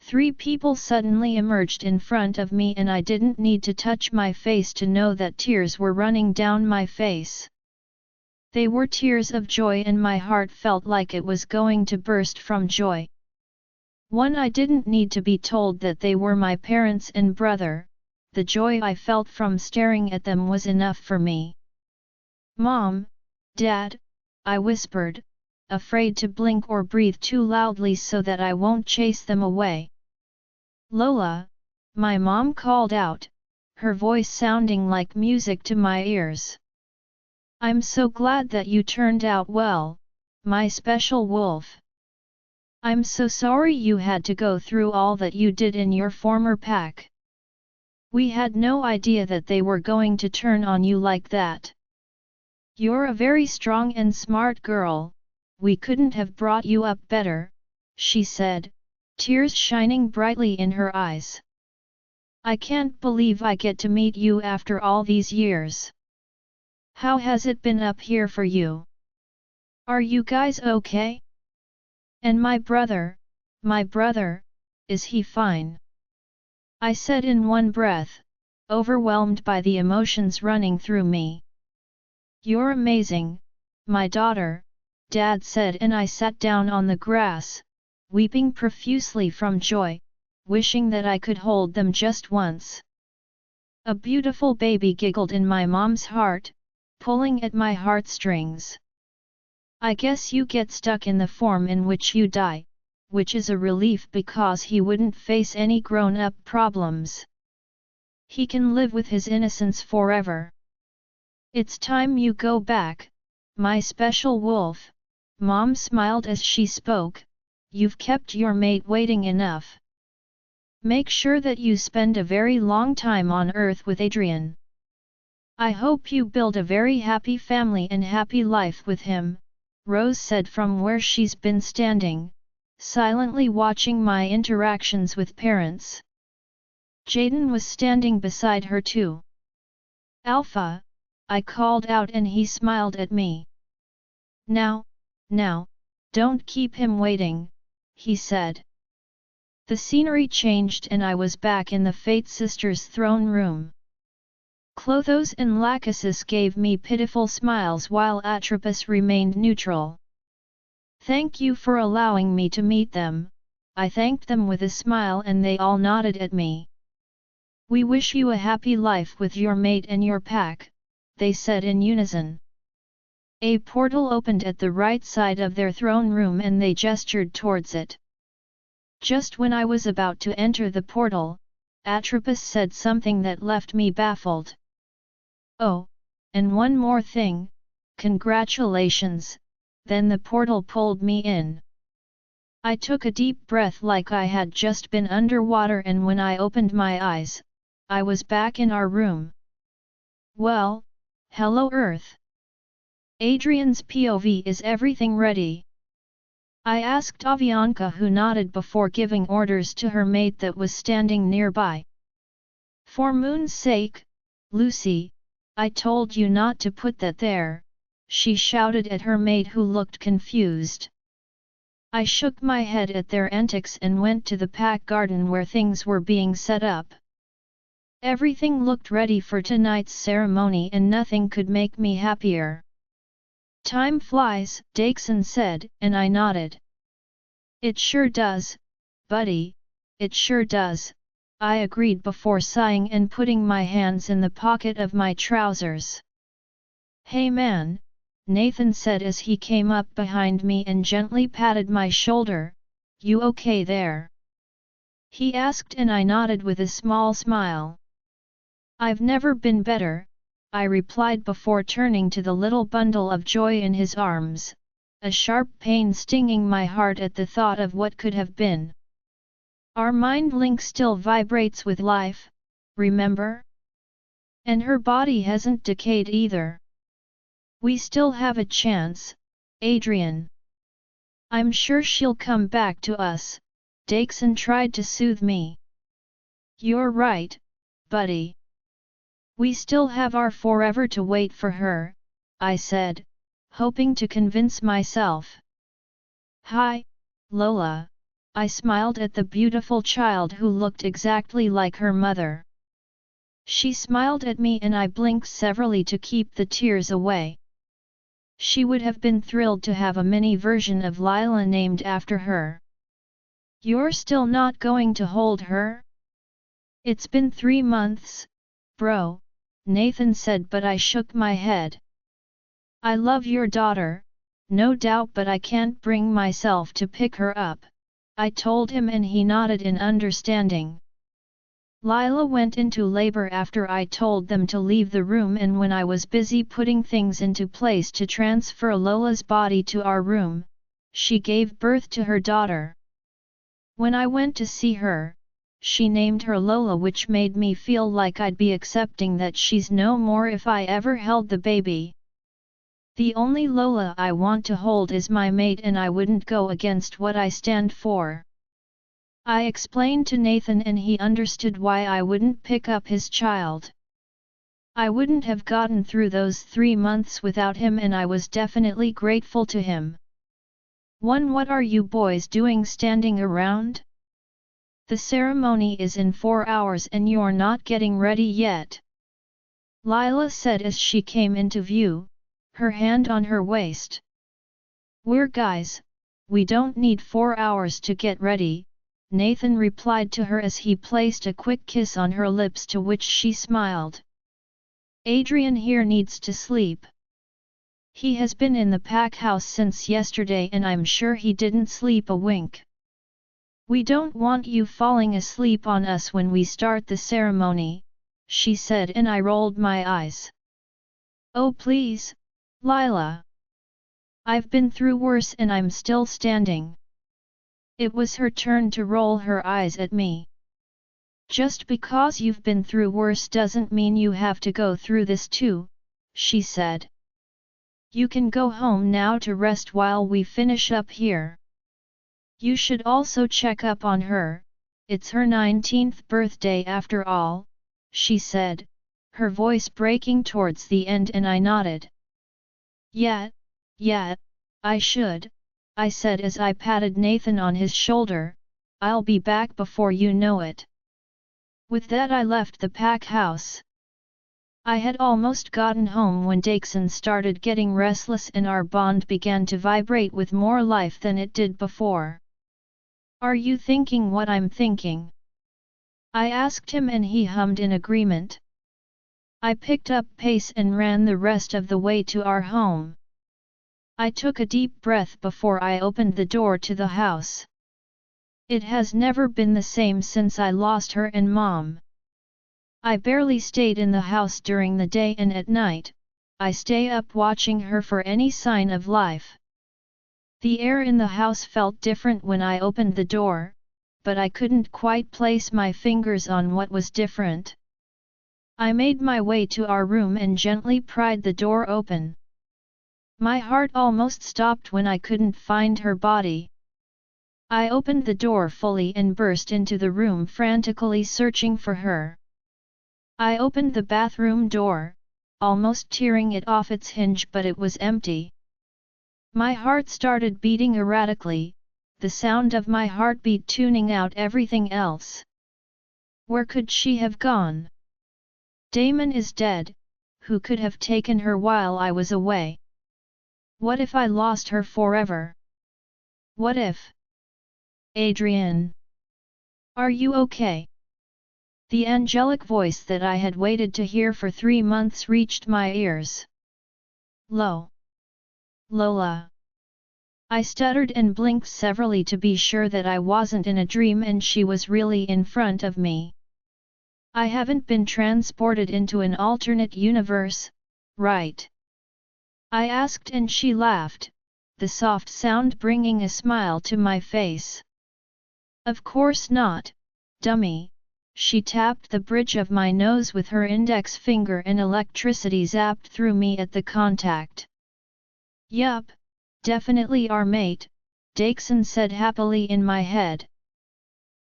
3 people suddenly emerged in front of me and I didn't need to touch my face to know that tears were running down my face. They were tears of joy and my heart felt like it was going to burst from joy. One, I didn't need to be told that they were my parents and brother, the joy I felt from staring at them was enough for me. Mom, Dad, I whispered, afraid to blink or breathe too loudly so that I won't chase them away. Lola, my mom called out, her voice sounding like music to my ears. I'm so glad that you turned out well, my special wolf. I'm so sorry you had to go through all that you did in your former pack. We had no idea that they were going to turn on you like that. You're a very strong and smart girl, we couldn't have brought you up better, she said, tears shining brightly in her eyes. I can't believe I get to meet you after all these years. How has it been up here for you? Are you guys okay? And my brother, is he fine? I said in one breath, overwhelmed by the emotions running through me. You're amazing, my daughter, Dad said, and I sat down on the grass, weeping profusely from joy, wishing that I could hold them just once. A beautiful baby giggled in my mom's heart, pulling at my heartstrings. I guess you get stuck in the form in which you die, which is a relief because he wouldn't face any grown-up problems. He can live with his innocence forever. It's time you go back, my special wolf, Mom smiled as she spoke, you've kept your mate waiting enough. Make sure that you spend a very long time on Earth with Adrian. I hope you build a very happy family and happy life with him, Rose said from where she's been standing, silently watching my interactions with parents. Jaden was standing beside her too. Alpha, I called out and he smiled at me. Now, don't keep him waiting, he said. The scenery changed and I was back in the Fate Sisters' throne room. Clothos and Lachesis gave me pitiful smiles while Atropos remained neutral. Thank you for allowing me to meet them, I thanked them with a smile and they all nodded at me. We wish you a happy life with your mate and your pack, they said in unison. A portal opened at the right side of their throne room and they gestured towards it. Just when I was about to enter the portal, Atropos said something that left me baffled. Oh, and one more thing, congratulations, then the portal pulled me in. I took a deep breath like I had just been underwater and when I opened my eyes, I was back in our room. Well, hello Earth. Adrian's POV, is everything ready? I asked Avianca, who nodded before giving orders to her mate that was standing nearby. For moon's sake, Lucy, I told you not to put that there, she shouted at her mate who looked confused. I shook my head at their antics and went to the pack garden where things were being set up. Everything looked ready for tonight's ceremony and nothing could make me happier. Time flies, Dakeson said, and I nodded. It sure does, buddy, it sure does, I agreed before sighing and putting my hands in the pocket of my trousers. Hey man, Nathan said as he came up behind me and gently patted my shoulder, you okay there? He asked and I nodded with a small smile. I've never been better, I replied before turning to the little bundle of joy in his arms, a sharp pain stinging my heart at the thought of what could have been. Our mind link still vibrates with life, remember? And her body hasn't decayed either. We still have a chance, Adrian. I'm sure she'll come back to us, Dakeson tried to soothe me. You're right, buddy. We still have our forever to wait for her, I said, hoping to convince myself. Hi, Lola, I smiled at the beautiful child who looked exactly like her mother. She smiled at me and I blinked severally to keep the tears away. She would have been thrilled to have a mini version of Lila named after her. You're still not going to hold her? It's been 3 months, bro, Nathan said, but I shook my head. I love your daughter, no doubt, but I can't bring myself to pick her up, I told him and he nodded in understanding. Lila went into labor after I told them to leave the room, and when I was busy putting things into place to transfer Lola's body to our room, she gave birth to her daughter. When I went to see her, she named her Lola, which made me feel like I'd be accepting that she's no more if I ever held the baby. The only Lola I want to hold is my mate, and I wouldn't go against what I stand for. I explained to Nathan and he understood why I wouldn't pick up his child. I wouldn't have gotten through those 3 months without him, and I was definitely grateful to him. What are you boys doing standing around? The ceremony is in 4 hours and you're not getting ready yet. Lila said as she came into view, her hand on her waist. We're guys, we don't need 4 hours to get ready, Nathan replied to her as he placed a quick kiss on her lips, to which she smiled. Adrian here needs to sleep. He has been in the pack house since yesterday and I'm sure he didn't sleep a wink. We don't want you falling asleep on us when we start the ceremony, she said, and I rolled my eyes. Oh please, Lila. I've been through worse and I'm still standing. It was her turn to roll her eyes at me. Just because you've been through worse doesn't mean you have to go through this too, she said. You can go home now to rest while we finish up here. You should also check up on her, it's her 19th birthday after all, she said, her voice breaking towards the end, and I nodded. Yeah, I should, I said as I patted Nathan on his shoulder, I'll be back before you know it. With that I left the pack house. I had almost gotten home when Dakeson started getting restless and our bond began to vibrate with more life than it did before. Are you thinking what I'm thinking? I asked him and he hummed in agreement. I picked up pace and ran the rest of the way to our home. I took a deep breath before I opened the door to the house. It has never been the same since I lost her and Mom. I barely stayed in the house during the day, and at night, I stay up watching her for any sign of life. The air in the house felt different when I opened the door, but I couldn't quite place my fingers on what was different. I made my way to our room and gently pried the door open. My heart almost stopped when I couldn't find her body. I opened the door fully and burst into the room, frantically searching for her. I opened the bathroom door, almost tearing it off its hinge, but it was empty. My heart started beating erratically, the sound of my heartbeat tuning out everything else. Where could she have gone? Damon is dead. Who could have taken her while I was away? What if I lost her forever? What if? Adrian. Are you okay? The angelic voice that I had waited to hear for 3 months reached my ears. Lola. I stuttered and blinked severally to be sure that I wasn't in a dream and she was really in front of me. I haven't been transported into an alternate universe, right? I asked and she laughed, the soft sound bringing a smile to my face. Of course not, dummy. She tapped the bridge of my nose with her index finger and electricity zapped through me at the contact. Yup, definitely our mate, Dakeson said happily in my head.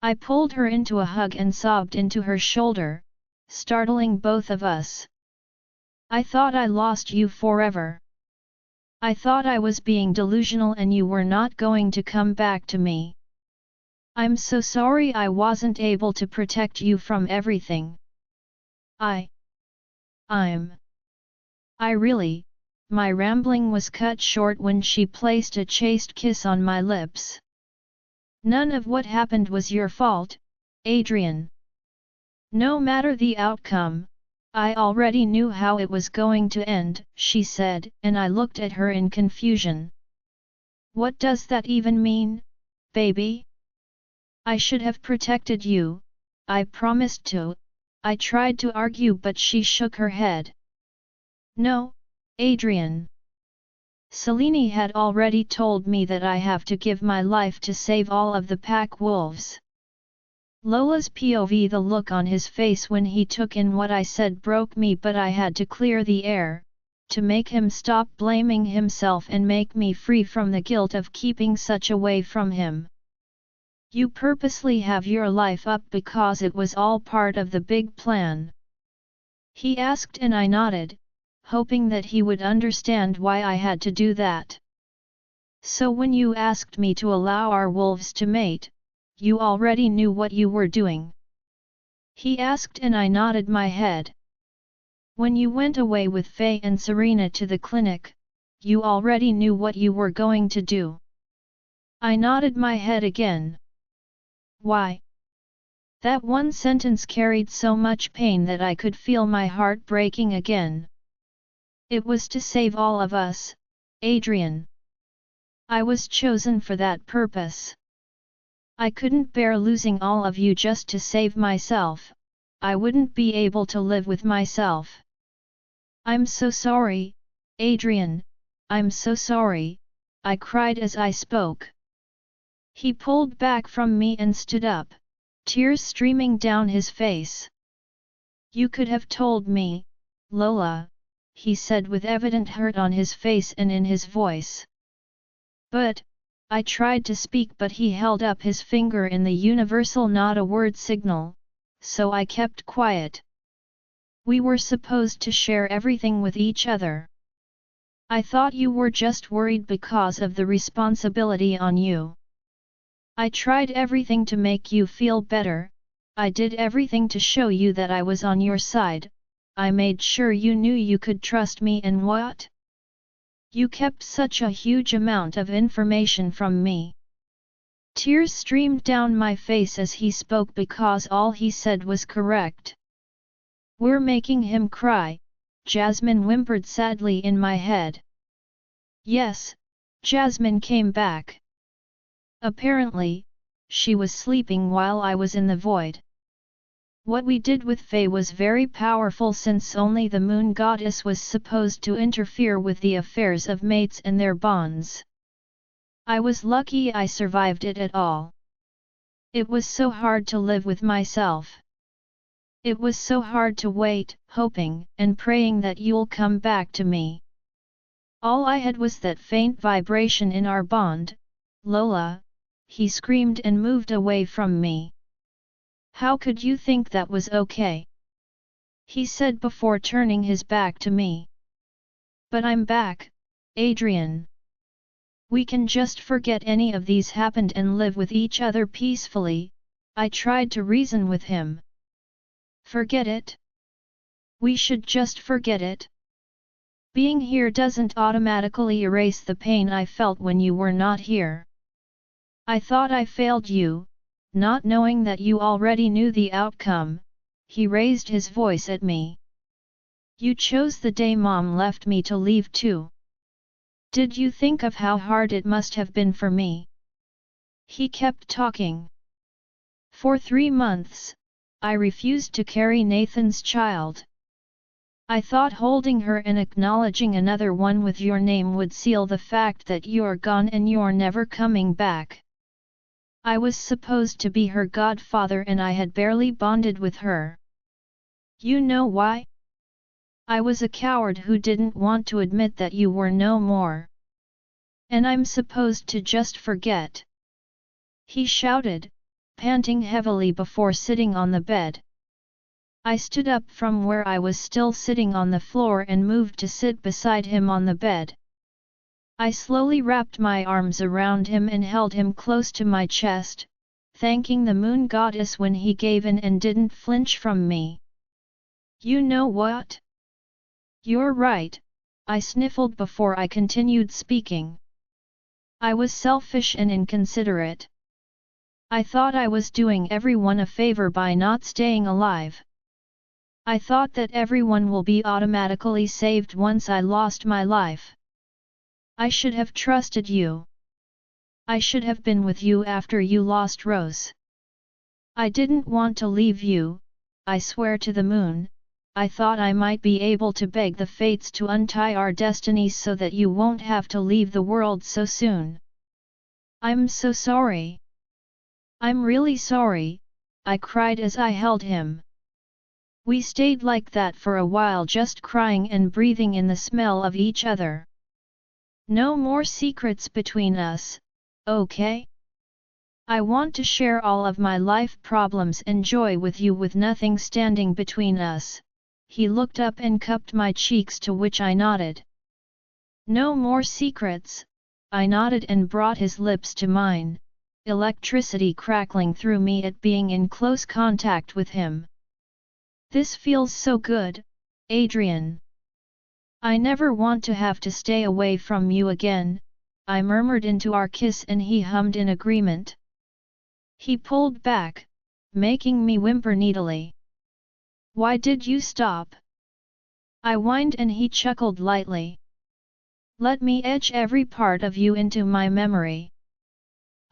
I pulled her into a hug and sobbed into her shoulder, startling both of us. I thought I lost you forever. I thought I was being delusional and you were not going to come back to me. I'm so sorry I wasn't able to protect you from everything. I really, my rambling was cut short when she placed a chaste kiss on my lips. None of what happened was your fault, Adrian. No matter the outcome, I already knew how it was going to end, she said, and I looked at her in confusion. What does that even mean, baby? I should have protected you, I promised to. I tried to argue but she shook her head. No, Adrian. Selene had already told me that I have to give my life to save all of the pack wolves. Lola's POV. The look on his face when he took in what I said broke me, but I had to clear the air, to make him stop blaming himself and make me free from the guilt of keeping such away from him. You purposely have your life up because it was all part of the big plan? He asked and I nodded, hoping that he would understand why I had to do that. So when you asked me to allow our wolves to mate, you already knew what you were doing? He asked and I nodded my head. When you went away with Faye and Serena to the clinic, you already knew what you were going to do? I nodded my head again. Why? That one sentence carried so much pain that I could feel my heart breaking again. It was to save all of us, Adrian. I was chosen for that purpose. I couldn't bear losing all of you just to save myself. I wouldn't be able to live with myself. I'm so sorry, Adrian, I'm so sorry, I cried as I spoke. He pulled back from me and stood up, tears streaming down his face. You could have told me, Lola, he said with evident hurt on his face and in his voice. But, I tried to speak but he held up his finger in the universal not a word signal, so I kept quiet. We were supposed to share everything with each other. I thought you were just worried because of the responsibility on you. I tried everything to make you feel better, I did everything to show you that I was on your side, I made sure you knew you could trust me and what? You kept such a huge amount of information from me. Tears streamed down my face as he spoke because all he said was correct. We're making him cry, Jasmine whimpered sadly in my head. Yes, Jasmine came back. Apparently, she was sleeping while I was in the void. What we did with Faye was very powerful since only the moon goddess was supposed to interfere with the affairs of mates and their bonds. I was lucky I survived it at all. It was so hard to live with myself. It was so hard to wait, hoping and praying that you'll come back to me. All I had was that faint vibration in our bond, Lola, he screamed and moved away from me. How could you think that was okay? He said before turning his back to me. But I'm back, Adrian. We can just forget any of these happened and live with each other peacefully, I tried to reason with him. Forget it? We should just forget it? Being here doesn't automatically erase the pain I felt when you were not here. I thought I failed you, not knowing that you already knew the outcome." He raised his voice at me. "You chose the day Mom left me to leave too. Did you think of how hard it must have been for me?" He kept talking. "For 3 months, I refused to carry Nathan's child. I thought holding her and acknowledging another one with your name would seal the fact that you're gone and you're never coming back. I was supposed to be her godfather and I had barely bonded with her. You know why? I was a coward who didn't want to admit that you were no more. And I'm supposed to just forget." He shouted, panting heavily before sitting on the bed. I stood up from where I was still sitting on the floor and moved to sit beside him on the bed. I slowly wrapped my arms around him and held him close to my chest, thanking the moon goddess when he gave in and didn't flinch from me. "You know what? You're right," I sniffled before I continued speaking. "I was selfish and inconsiderate. I thought I was doing everyone a favor by not staying alive. I thought that everyone will be automatically saved once I lost my life. I should have trusted you. I should have been with you after you lost Rose. I didn't want to leave you, I swear to the moon. I thought I might be able to beg the fates to untie our destinies so that you won't have to leave the world so soon. I'm so sorry. I'm really sorry," I cried as I held him. We stayed like that for a while, just crying and breathing in the smell of each other. "No more secrets between us, okay? I want to share all of my life problems and joy with you with nothing standing between us." He looked up and cupped my cheeks, to which I nodded. "No more secrets," I nodded and brought his lips to mine, electricity crackling through me at being in close contact with him. "This feels so good, Adrian. I never want to have to stay away from you again," I murmured into our kiss and he hummed in agreement. He pulled back, making me whimper needily. "Why did you stop?" I whined and he chuckled lightly. "Let me etch every part of you into my memory.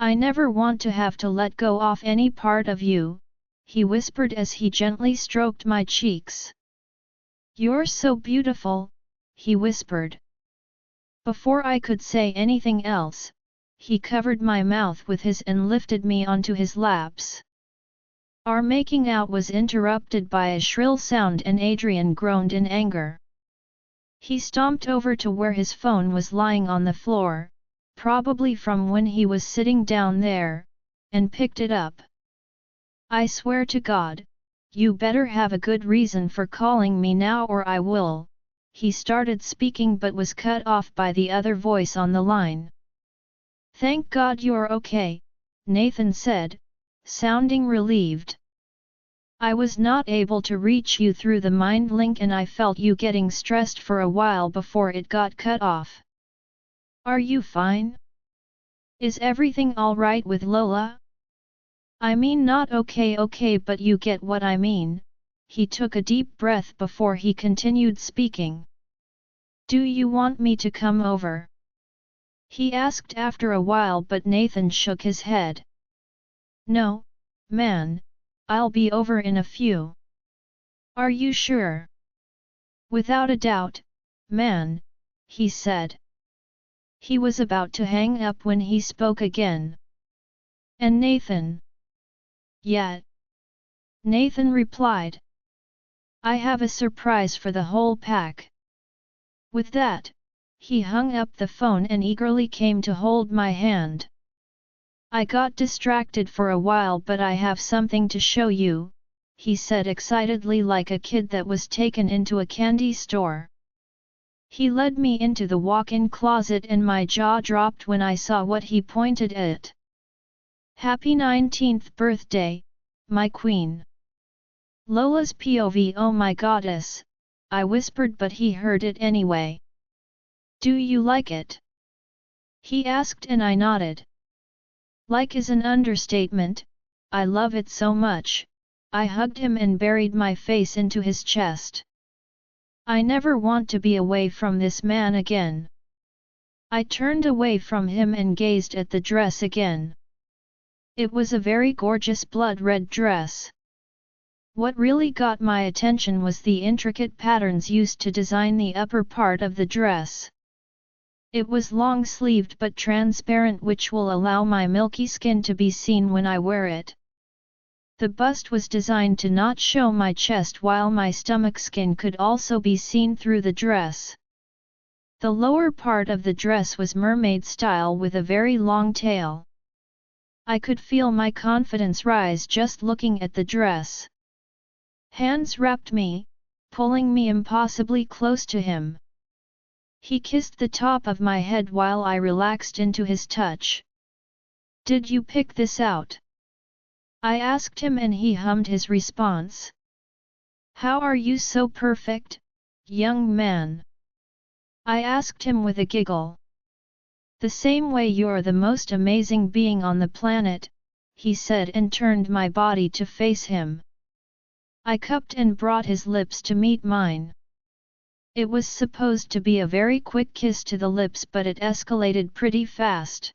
I never want to have to let go off any part of you," he whispered as he gently stroked my cheeks. "You're so beautiful," he whispered. Before I could say anything else, he covered my mouth with his and lifted me onto his laps. Our making out was interrupted by a shrill sound and Adrian groaned in anger. He stomped over to where his phone was lying on the floor, probably from when he was sitting down there, and picked it up. "I swear to God, you better have a good reason for calling me now or I will," he started speaking but was cut off by the other voice on the line. "Thank God you're okay," Nathan said, sounding relieved. "I was not able to reach you through the mind link and I felt you getting stressed for a while before it got cut off. Are you fine? Is everything alright with Lola? I mean not okay but you get what I mean." He took a deep breath before he continued speaking. "Do you want me to come over?" he asked after a while but Nathan shook his head. "No, man, I'll be over in a few." "Are you sure?" "Without a doubt, man," he said. He was about to hang up when he spoke again. "And Nathan?" "Yeah." Nathan replied. "I have a surprise for the whole pack." With that, he hung up the phone and eagerly came to hold my hand. "I got distracted for a while but I have something to show you," he said excitedly like a kid that was taken into a candy store. He led me into the walk-in closet and my jaw dropped when I saw what he pointed at. "Happy 19th birthday, my queen." Lola's POV. "Oh my goddess," I whispered but he heard it anyway. Do you like it? He asked and I nodded. Like is an understatement, I love it so much. I hugged him and buried my face into his chest. I never want to be away from this man again. I turned away from him and gazed at the dress again. It was a very gorgeous blood-red dress. What really got my attention was the intricate patterns used to design the upper part of the dress. It was long-sleeved but transparent, which will allow my milky skin to be seen when I wear it. The bust was designed to not show my chest, while my stomach skin could also be seen through the dress. The lower part of the dress was mermaid style with a very long tail. I could feel my confidence rise just looking at the dress. Hands wrapped me, pulling me impossibly close to him. He kissed the top of my head while I relaxed into his touch. Did you pick this out? I asked him and he hummed his response. How are you so perfect, young man? I asked him with a giggle. The same way you're the most amazing being on the planet, he said and turned my body to face him. I cupped and brought his lips to meet mine. It was supposed to be a very quick kiss to the lips, but it escalated pretty fast.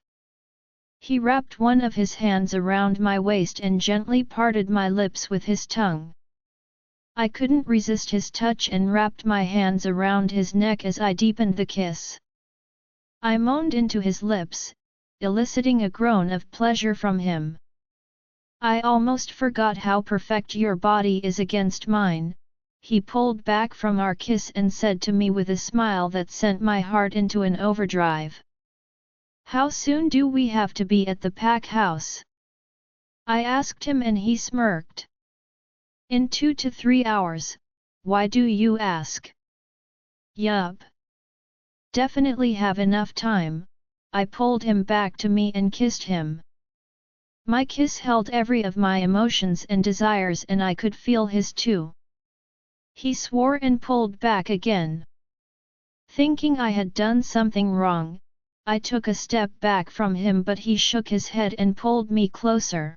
He wrapped one of his hands around my waist and gently parted my lips with his tongue. I couldn't resist his touch and wrapped my hands around his neck as I deepened the kiss. I moaned into his lips, eliciting a groan of pleasure from him. I almost forgot how perfect your body is against mine. He pulled back from our kiss and said to me with a smile that sent my heart into an overdrive. How soon do we have to be at the pack house? I asked him and he smirked. In 2 to 3 hours, why do you ask? Yup. Definitely have enough time. I pulled him back to me and kissed him. My kiss held every of my emotions and desires and I could feel his too. He swore and pulled back again. Thinking I had done something wrong, I took a step back from him, but he shook his head and pulled me closer.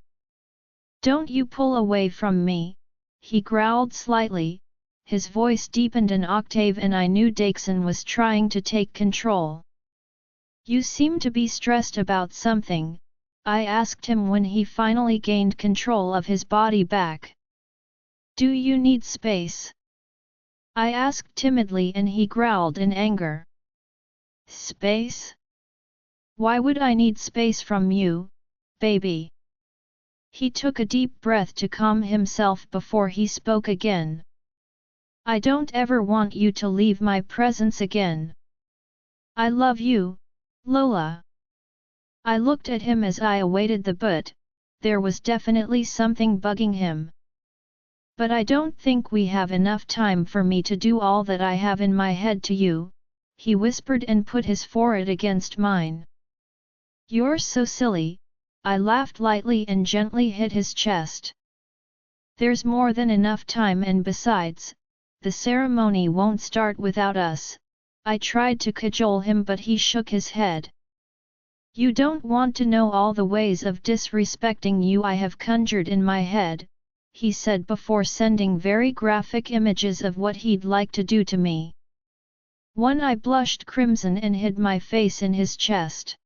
Don't you pull away from me, he growled slightly. His voice deepened an octave and I knew Daxon was trying to take control. You seem to be stressed about something, I asked him when he finally gained control of his body back. Do you need space? I asked timidly and he growled in anger. Space? Why would I need space from you, baby? He took a deep breath to calm himself before he spoke again. I don't ever want you to leave my presence again. I love you, Lola. I looked at him as I awaited the but, there was definitely something bugging him. But I don't think we have enough time for me to do all that I have in my head to you, he whispered and put his forehead against mine. You're so silly, I laughed lightly and gently hit his chest. There's more than enough time, and besides, the ceremony won't start without us. I tried to cajole him but he shook his head. You don't want to know all the ways of disrespecting you I have conjured in my head, he said before sending very graphic images of what he'd like to do to me. I blushed crimson and hid my face in his chest.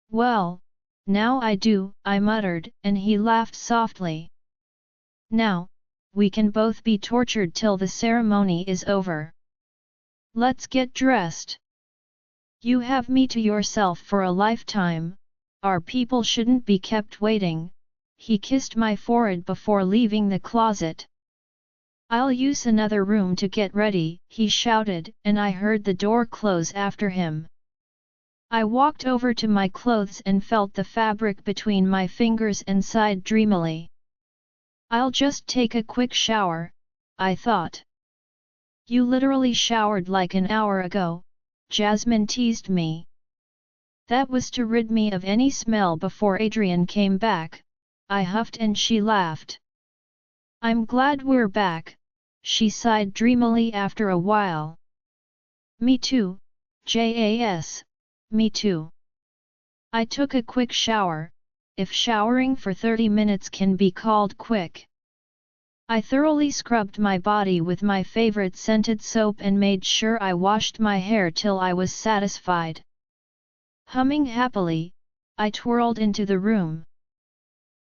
Well, now I do, I muttered, and he laughed softly. Now, we can both be tortured till the ceremony is over. Let's get dressed. You have me to yourself for a lifetime, our people shouldn't be kept waiting. He kissed my forehead before leaving the closet. I'll use another room to get ready, he shouted, and I heard the door close after him. I walked over to my clothes and felt the fabric between my fingers and sighed dreamily. I'll just take a quick shower, I thought. You literally showered like an hour ago, Jasmine teased me. That was to rid me of any smell before Adrian came back, I huffed and she laughed. I'm glad we're back, she sighed dreamily after a while. Me too, JAS, me too. I took a quick shower, if showering for 30 minutes can be called quick. I thoroughly scrubbed my body with my favorite scented soap and made sure I washed my hair till I was satisfied. Humming happily, I twirled into the room.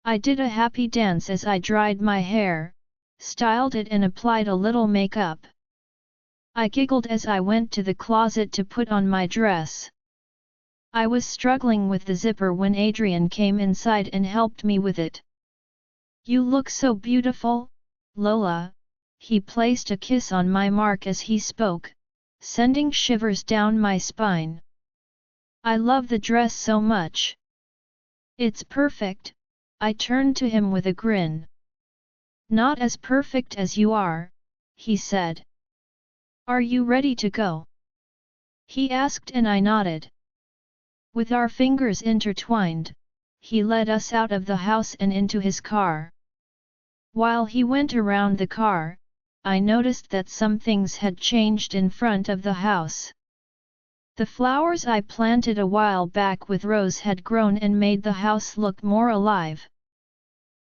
I did a happy dance as I dried my hair, styled it and applied a little makeup. I giggled as I went to the closet to put on my dress. I was struggling with the zipper when Adrian came inside and helped me with it. "You look so beautiful, Lola," he placed a kiss on my mark as he spoke, sending shivers down my spine. "I love the dress so much. It's perfect," I turned to him with a grin. "Not as perfect as you are," he said. "Are you ready to go?" he asked and I nodded. With our fingers intertwined, he led us out of the house and into his car. While he went around the car, I noticed that some things had changed in front of the house. The flowers I planted a while back with Rose had grown and made the house look more alive.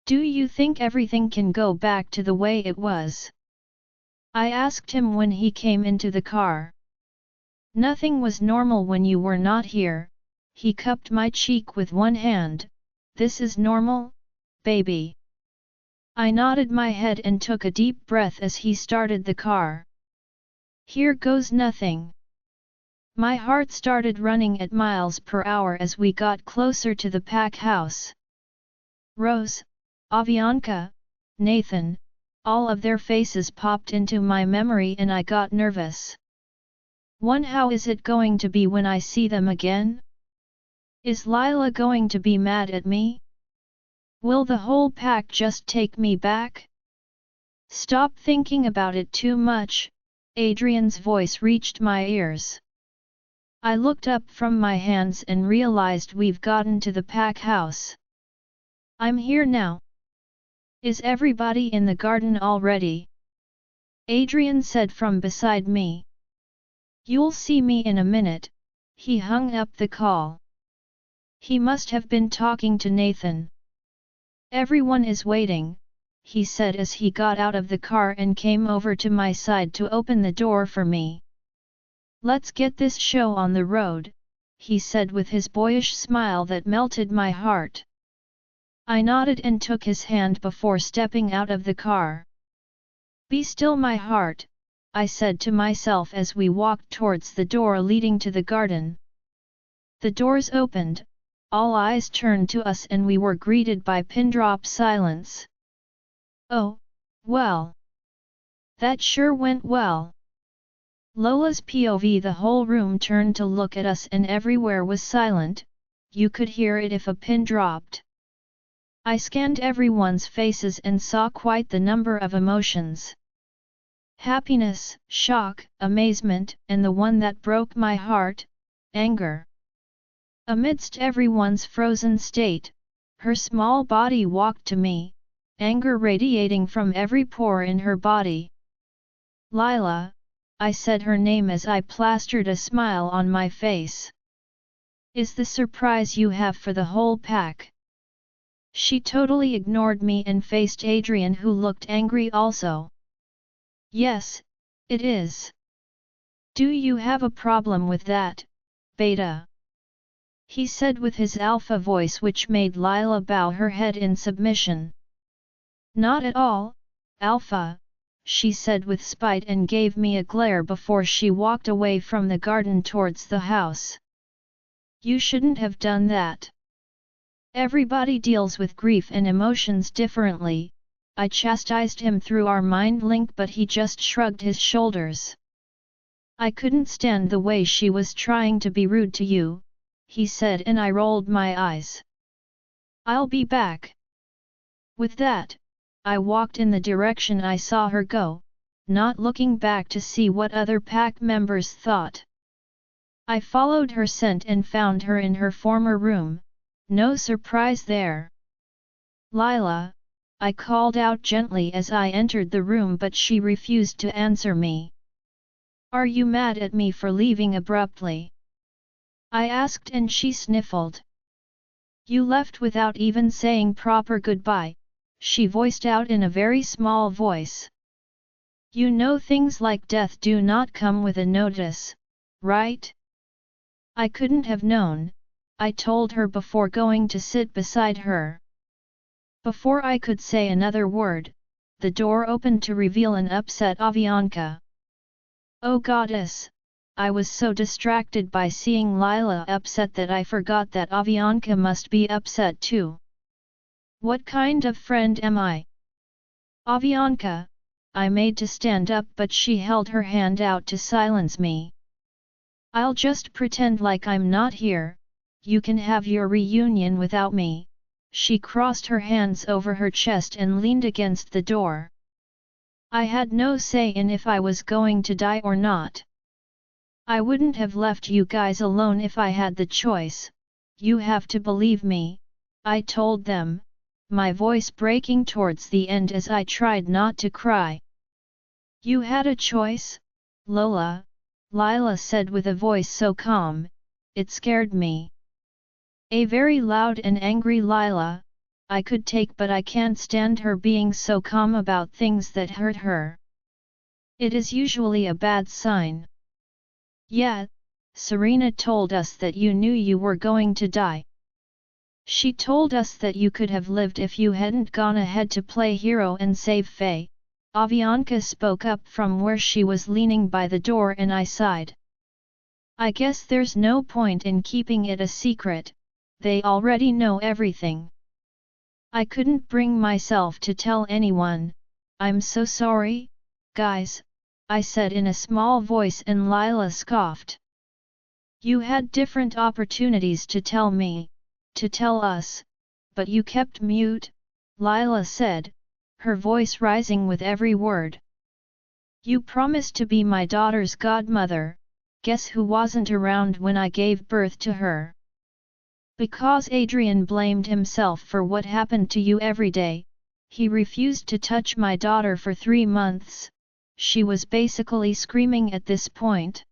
"Do you think everything can go back to the way it was?" I asked him when he came into the car. "Nothing was normal when you were not here," he cupped my cheek with one hand. "This is normal, baby." I nodded my head and took a deep breath as he started the car. "Here goes nothing." My heart started running at miles per hour as we got closer to the pack house. Rose, Avianca, Nathan, all of their faces popped into my memory and I got nervous. How is it going to be when I see them again? Is Lila going to be mad at me? Will the whole pack just take me back? "Stop thinking about it too much," Adrian's voice reached my ears. I looked up from my hands and realized we've gotten to the pack house. "I'm here now. Is everybody in the garden already?" Adrian said from beside me. "You'll see me in a minute," he hung up the call. He must have been talking to Nathan. "Everyone is waiting," he said as he got out of the car and came over to my side to open the door for me. "Let's get this show on the road," he said with his boyish smile that melted my heart. I nodded and took his hand before stepping out of the car. "Be still, my heart," I said to myself as we walked towards the door leading to the garden. The doors opened, all eyes turned to us and we were greeted by pin-drop silence. "Oh, well. That sure went well." Lola's POV. The whole room turned to look at us and everywhere was silent, you could hear it if a pin dropped. I scanned everyone's faces and saw quite the number of emotions. Happiness, shock, amazement, and the one that broke my heart, anger. Amidst everyone's frozen state, her small body walked to me, anger radiating from every pore in her body. "Lila," I said her name as I plastered a smile on my face. "Is the surprise you have for the whole pack?" She totally ignored me and faced Adrian, who looked angry also. "Yes, it is. Do you have a problem with that, Beta?" he said with his alpha voice, which made Lila bow her head in submission. "Not at all, Alpha," she said with spite and gave me a glare before she walked away from the garden towards the house. "You shouldn't have done that. Everybody deals with grief and emotions differently," I chastised him through our mind link, but he just shrugged his shoulders. "I couldn't stand the way she was trying to be rude to you," he said, and I rolled my eyes. "I'll be back." With that, I walked in the direction I saw her go, not looking back to see what other pack members thought. I followed her scent and found her in her former room, no surprise there. "Lila," I called out gently as I entered the room, but she refused to answer me. Are you mad at me for leaving abruptly? I asked and she sniffled. You left without even saying proper goodbye, she voiced out in a very small voice. You know things like death do not come with a notice, right? I couldn't have known, I told her before going to sit beside her. Before I could say another word, the door opened to reveal an upset Avianca. Oh goddess! I was so distracted by seeing Lila upset that I forgot that Avianca must be upset too. What kind of friend am I? Avianca, I made to stand up but she held her hand out to silence me. I'll just pretend like I'm not here, you can have your reunion without me. She crossed her hands over her chest and leaned against the door. I had no say in if I was going to die or not. I wouldn't have left you guys alone if I had the choice, you have to believe me, I told them, my voice breaking towards the end as I tried not to cry. You had a choice, Lola, Lila said with a voice so calm, it scared me. A very loud and angry Lila, I could take but I can't stand her being so calm about things that hurt her. It is usually a bad sign. Yeah, Serena told us that you knew you were going to die. She told us that you could have lived if you hadn't gone ahead to play hero and save Faye. Avianca spoke up from where she was leaning by the door and I sighed. I guess there's no point in keeping it a secret, they already know everything. I couldn't bring myself to tell anyone, I'm so sorry, guys, I said in a small voice and Lila scoffed. You had different opportunities to tell me, to tell us, but you kept mute, Lila said, her voice rising with every word. You promised to be my daughter's godmother, guess who wasn't around when I gave birth to her? Because Adrian blamed himself for what happened to you every day, he refused to touch my daughter for 3 months, she was basically screaming at this point.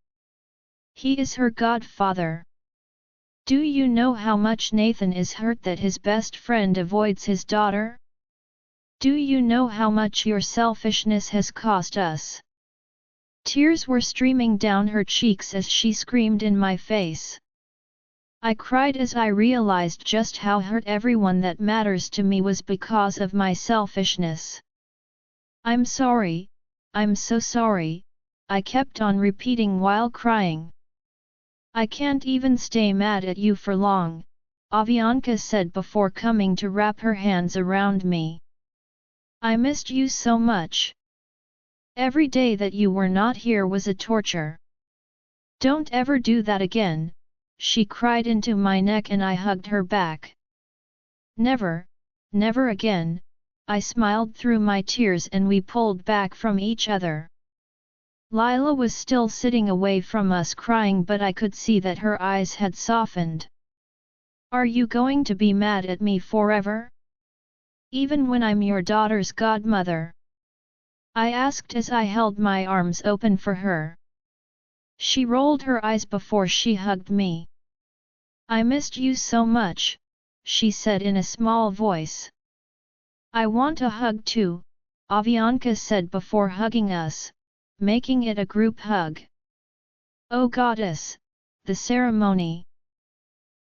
He is her godfather. Do you know how much Nathan is hurt that his best friend avoids his daughter? Do you know how much your selfishness has cost us? Tears were streaming down her cheeks as she screamed in my face. I cried as I realized just how hurt everyone that matters to me was because of my selfishness. I'm sorry, I'm so sorry, I kept on repeating while crying. I can't even stay mad at you for long, Avianca said before coming to wrap her hands around me. I missed you so much. Every day that you were not here was a torture. Don't ever do that again, she cried into my neck and I hugged her back. Never, never again, I smiled through my tears and we pulled back from each other. Lila was still sitting away from us crying but I could see that her eyes had softened. Are you going to be mad at me forever? Even when I'm your daughter's godmother? I asked as I held my arms open for her. She rolled her eyes before she hugged me. I missed you so much, she said in a small voice. I want a hug too, Avianca said before hugging us, making it a group hug. Oh goddess, the ceremony.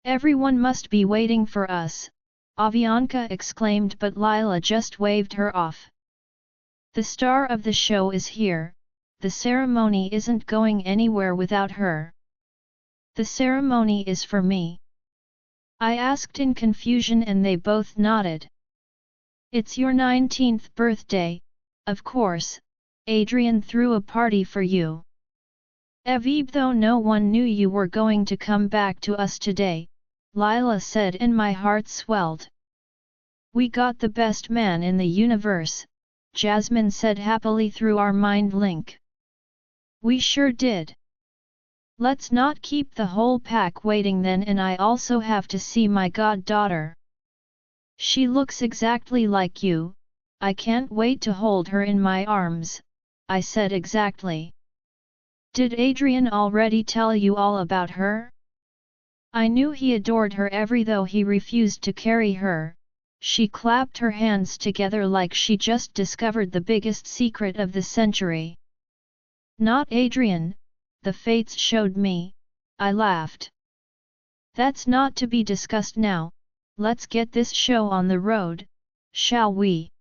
Everyone must be waiting for us, Avianca exclaimed but Lila just waved her off. The star of the show is here, the ceremony isn't going anywhere without her. The ceremony is for me. I asked in confusion and they both nodded. It's your 19th birthday, of course, Adrian threw a party for you. Even though no one knew you were going to come back to us today, Lila said and my heart swelled. We got the best man in the universe, Jasmine said happily through our mind link. We sure did. Let's not keep the whole pack waiting then and I also have to see my goddaughter. She looks exactly like you, I can't wait to hold her in my arms, I said exactly. Did Adrian already tell you all about her? I knew he adored her though he refused to carry her. She clapped her hands together like she just discovered the biggest secret of the century. Not Adrian, the fates showed me, I laughed. That's not to be discussed now, let's get this show on the road, shall we?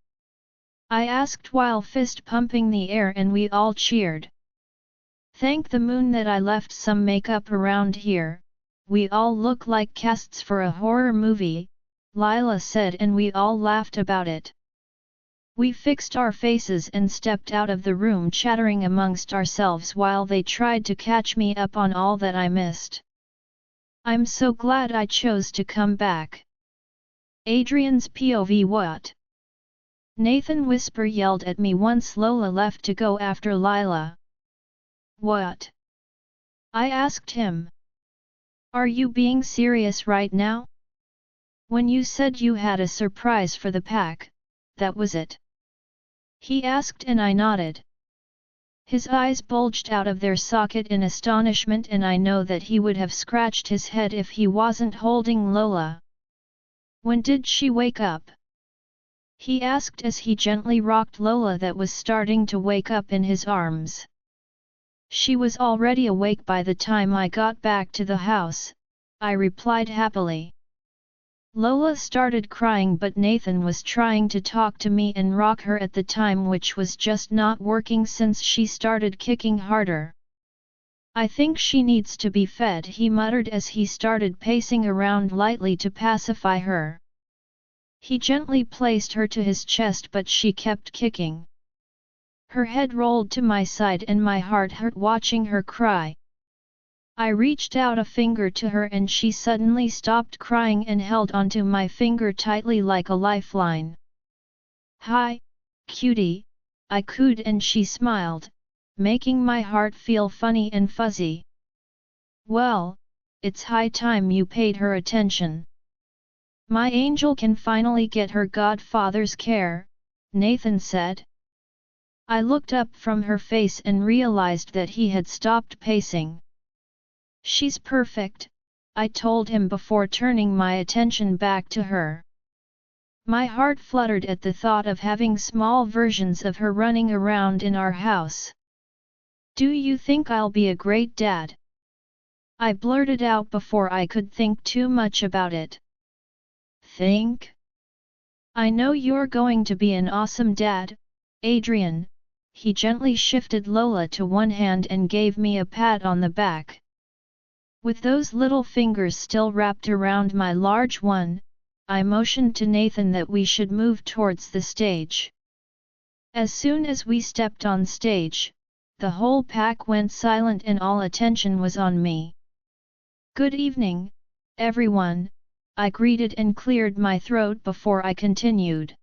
I asked while fist pumping the air and we all cheered. Thank the moon that I left some makeup around here, we all look like casts for a horror movie, Lila said and we all laughed about it. We fixed our faces and stepped out of the room chattering amongst ourselves while they tried to catch me up on all that I missed. I'm so glad I chose to come back. Adrian's POV what? Nathan Whisper yelled at me once Lola left to go after Lila. What? I asked him. Are you being serious right now? When you said you had a surprise for the pack, that was it? He asked and I nodded. His eyes bulged out of their socket in astonishment and I know that he would have scratched his head if he wasn't holding Lola. When did she wake up? He asked as he gently rocked Lola that was starting to wake up in his arms. She was already awake by the time I got back to the house, I replied happily. Lola started crying but Nathan was trying to talk to me and rock her at the time which was just not working since she started kicking harder. I think she needs to be fed, he muttered as he started pacing around lightly to pacify her. He gently placed her to his chest but she kept kicking. Her head rolled to my side and my heart hurt watching her cry. I reached out a finger to her and she suddenly stopped crying and held onto my finger tightly like a lifeline. Hi, cutie, I cooed and she smiled, making my heart feel funny and fuzzy. Well, it's high time you paid her attention. My angel can finally get her godfather's care, Nathan said. I looked up from her face and realized that he had stopped pacing. She's perfect, I told him before turning my attention back to her. My heart fluttered at the thought of having small versions of her running around in our house. Do you think I'll be a great dad? I blurted out before I could think too much about it. Think? I know you're going to be an awesome dad, Adrian. He gently shifted Lola to one hand and gave me a pat on the back. With those little fingers still wrapped around my large one, I motioned to Nathan that we should move towards the stage. As soon as we stepped on stage, the whole pack went silent and all attention was on me. Good evening, everyone, I greeted and cleared my throat before I continued.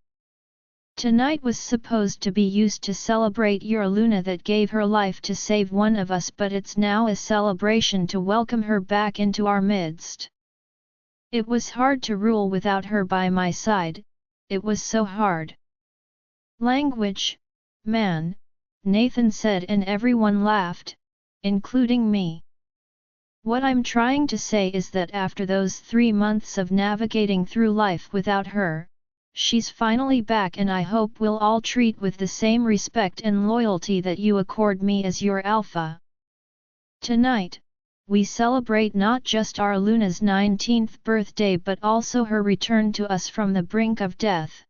Tonight was supposed to be used to celebrate your Luna that gave her life to save one of us, but it's now a celebration to welcome her back into our midst. It was hard to rule without her by my side, it was so hard. Language, man, Nathan said and everyone laughed, including me. What I'm trying to say is that after those 3 months of navigating through life without her, she's finally back and I hope we'll all treat with the same respect and loyalty that you accord me as your alpha. Tonight, we celebrate not just our Luna's 19th birthday but also her return to us from the brink of death.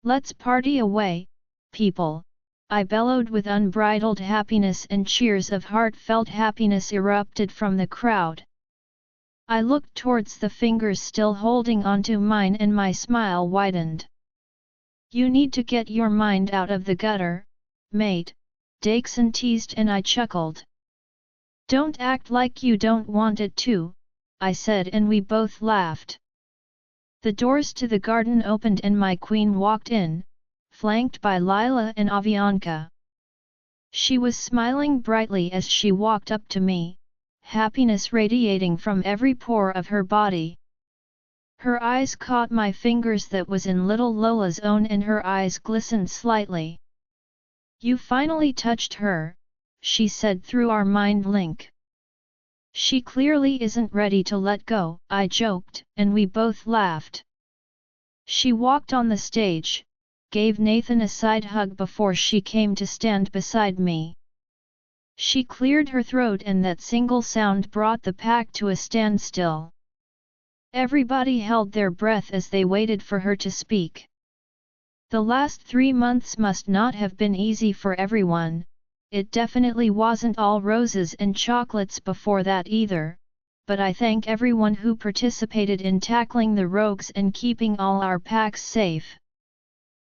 Let's party away, people, I bellowed with unbridled happiness and cheers of heartfelt happiness erupted from the crowd. I looked towards the fingers still holding onto mine and my smile widened. You need to get your mind out of the gutter, mate, Dixon teased and I chuckled. Don't act like you don't want it to, I said and we both laughed. The doors to the garden opened and my queen walked in, flanked by Lila and Avianca. She was smiling brightly as she walked up to me, happiness radiating from every pore of her body. Her eyes caught my fingers that was in little Lola's own and her eyes glistened slightly. You finally touched her, she said through our mind link. She clearly isn't ready to let go, I joked, and we both laughed. She walked on the stage, gave Nathan a side hug before she came to stand beside me. She cleared her throat and that single sound brought the pack to a standstill. Everybody held their breath as they waited for her to speak. The last 3 months must not have been easy for everyone. It definitely wasn't all roses and chocolates before that either, but I thank everyone who participated in tackling the rogues and keeping all our packs safe.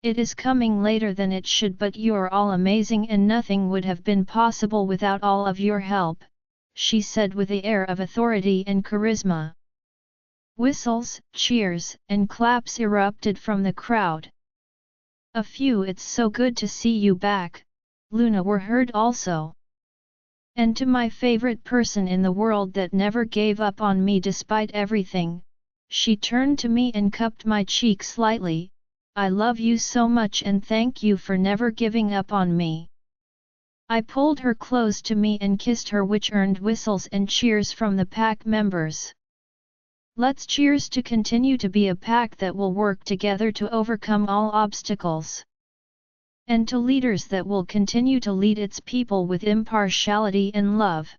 It is coming later than it should, but you're all amazing and nothing would have been possible without all of your help, she said with the air of authority and charisma. Whistles, cheers, and claps erupted from the crowd. A few "It's so good to see you back, Luna" were heard also. And to my favorite person in the world that never gave up on me despite everything, she turned to me and cupped my cheek slightly. I love you so much and thank you for never giving up on me. I pulled her close to me and kissed her, which earned whistles and cheers from the pack members. Let's cheers to continue to be a pack that will work together to overcome all obstacles. And to leaders that will continue to lead its people with impartiality and love.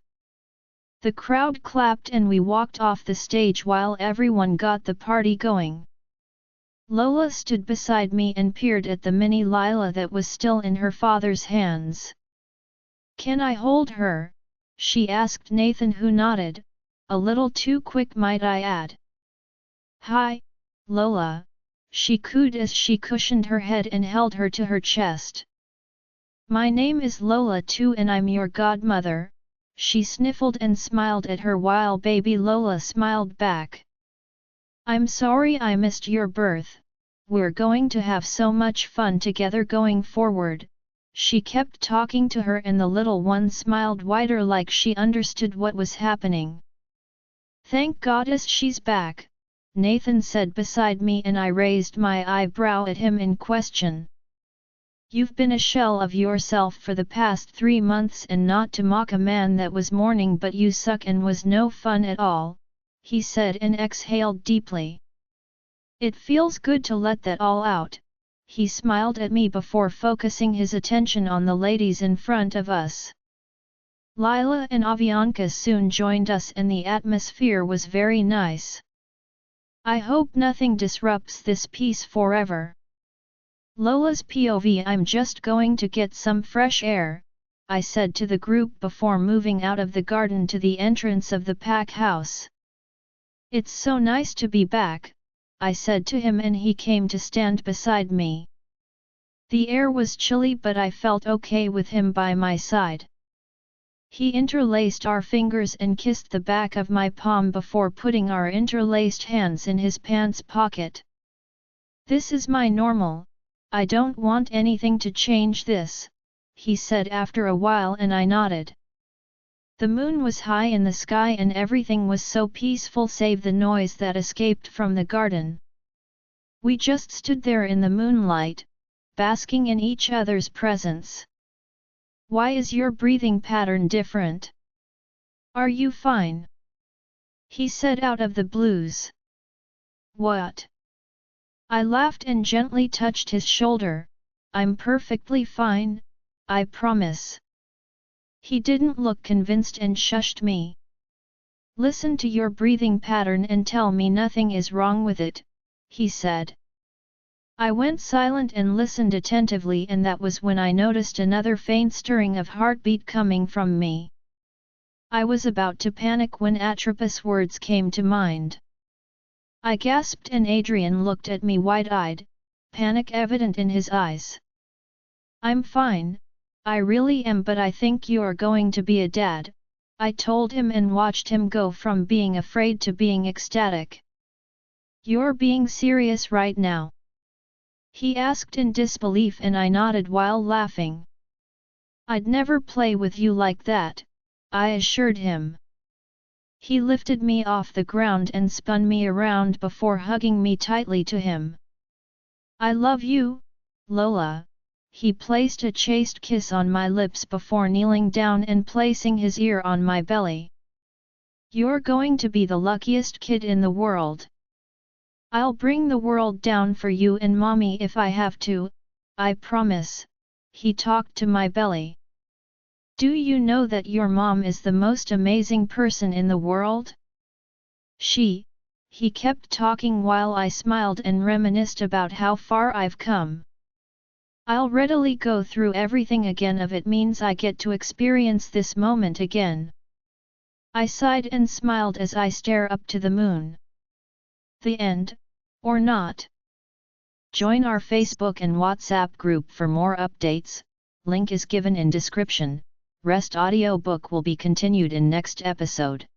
The crowd clapped and we walked off the stage while everyone got the party going. Lola stood beside me and peered at the mini Lila that was still in her father's hands. "Can I hold her?" she asked Nathan, who nodded, a little too quick might I add. "Hi, Lola," she cooed as she cushioned her head and held her to her chest. "My name is Lola too and I'm your godmother," she sniffled and smiled at her while baby Lola smiled back. "I'm sorry I missed your birth, we're going to have so much fun together going forward," she kept talking to her and the little one smiled wider like she understood what was happening. "Thank goddess she's back," Nathan said beside me and I raised my eyebrow at him in question. "You've been a shell of yourself for the past 3 months, and not to mock a man that was mourning, but you suck and was no fun at all," he said and exhaled deeply. "It feels good to let that all out," he smiled at me before focusing his attention on the ladies in front of us. Lila and Avianca soon joined us and the atmosphere was very nice. "I hope nothing disrupts this peace forever." Lola's POV: "I'm just going to get some fresh air," I said to the group before moving out of the garden to the entrance of the pack house. "It's so nice to be back," I said to him and he came to stand beside me. The air was chilly but I felt okay with him by my side. He interlaced our fingers and kissed the back of my palm before putting our interlaced hands in his pants pocket. "This is my normal, I don't want anything to change this," he said after a while and I nodded. The moon was high in the sky and everything was so peaceful save the noise that escaped from the garden. We just stood there in the moonlight, basking in each other's presence. "Why is your breathing pattern different? Are you fine?" he said out of the blues. "What?" I laughed and gently touched his shoulder. "I'm perfectly fine, I promise." He didn't look convinced and shushed me. "Listen to your breathing pattern and tell me nothing is wrong with it," he said. I went silent and listened attentively, and that was when I noticed another faint stirring of heartbeat coming from me. I was about to panic when Atropos' words came to mind. I gasped and Adrian looked at me wide-eyed, panic evident in his eyes. "I'm fine, I really am, but I think you're going to be a dad," I told him and watched him go from being afraid to being ecstatic. "You're being serious right now?" he asked in disbelief and I nodded while laughing. "I'd never play with you like that," I assured him. He lifted me off the ground and spun me around before hugging me tightly to him. "I love you, Lola," He placed a chaste kiss on my lips before kneeling down and placing his ear on my belly. "You're going to be the luckiest kid in the world. I'll bring the world down for you and mommy if I have to, I promise," he talked to my belly. "Do you know that your mom is the most amazing person in the world?" He kept talking while I smiled and reminisced about how far I've come. "I'll readily go through everything again if it means I get to experience this moment again." I sighed and smiled as I stare up to the moon. The end, or not? Join our Facebook and WhatsApp group for more updates, link is given in description. Rest audiobook will be continued in next episode.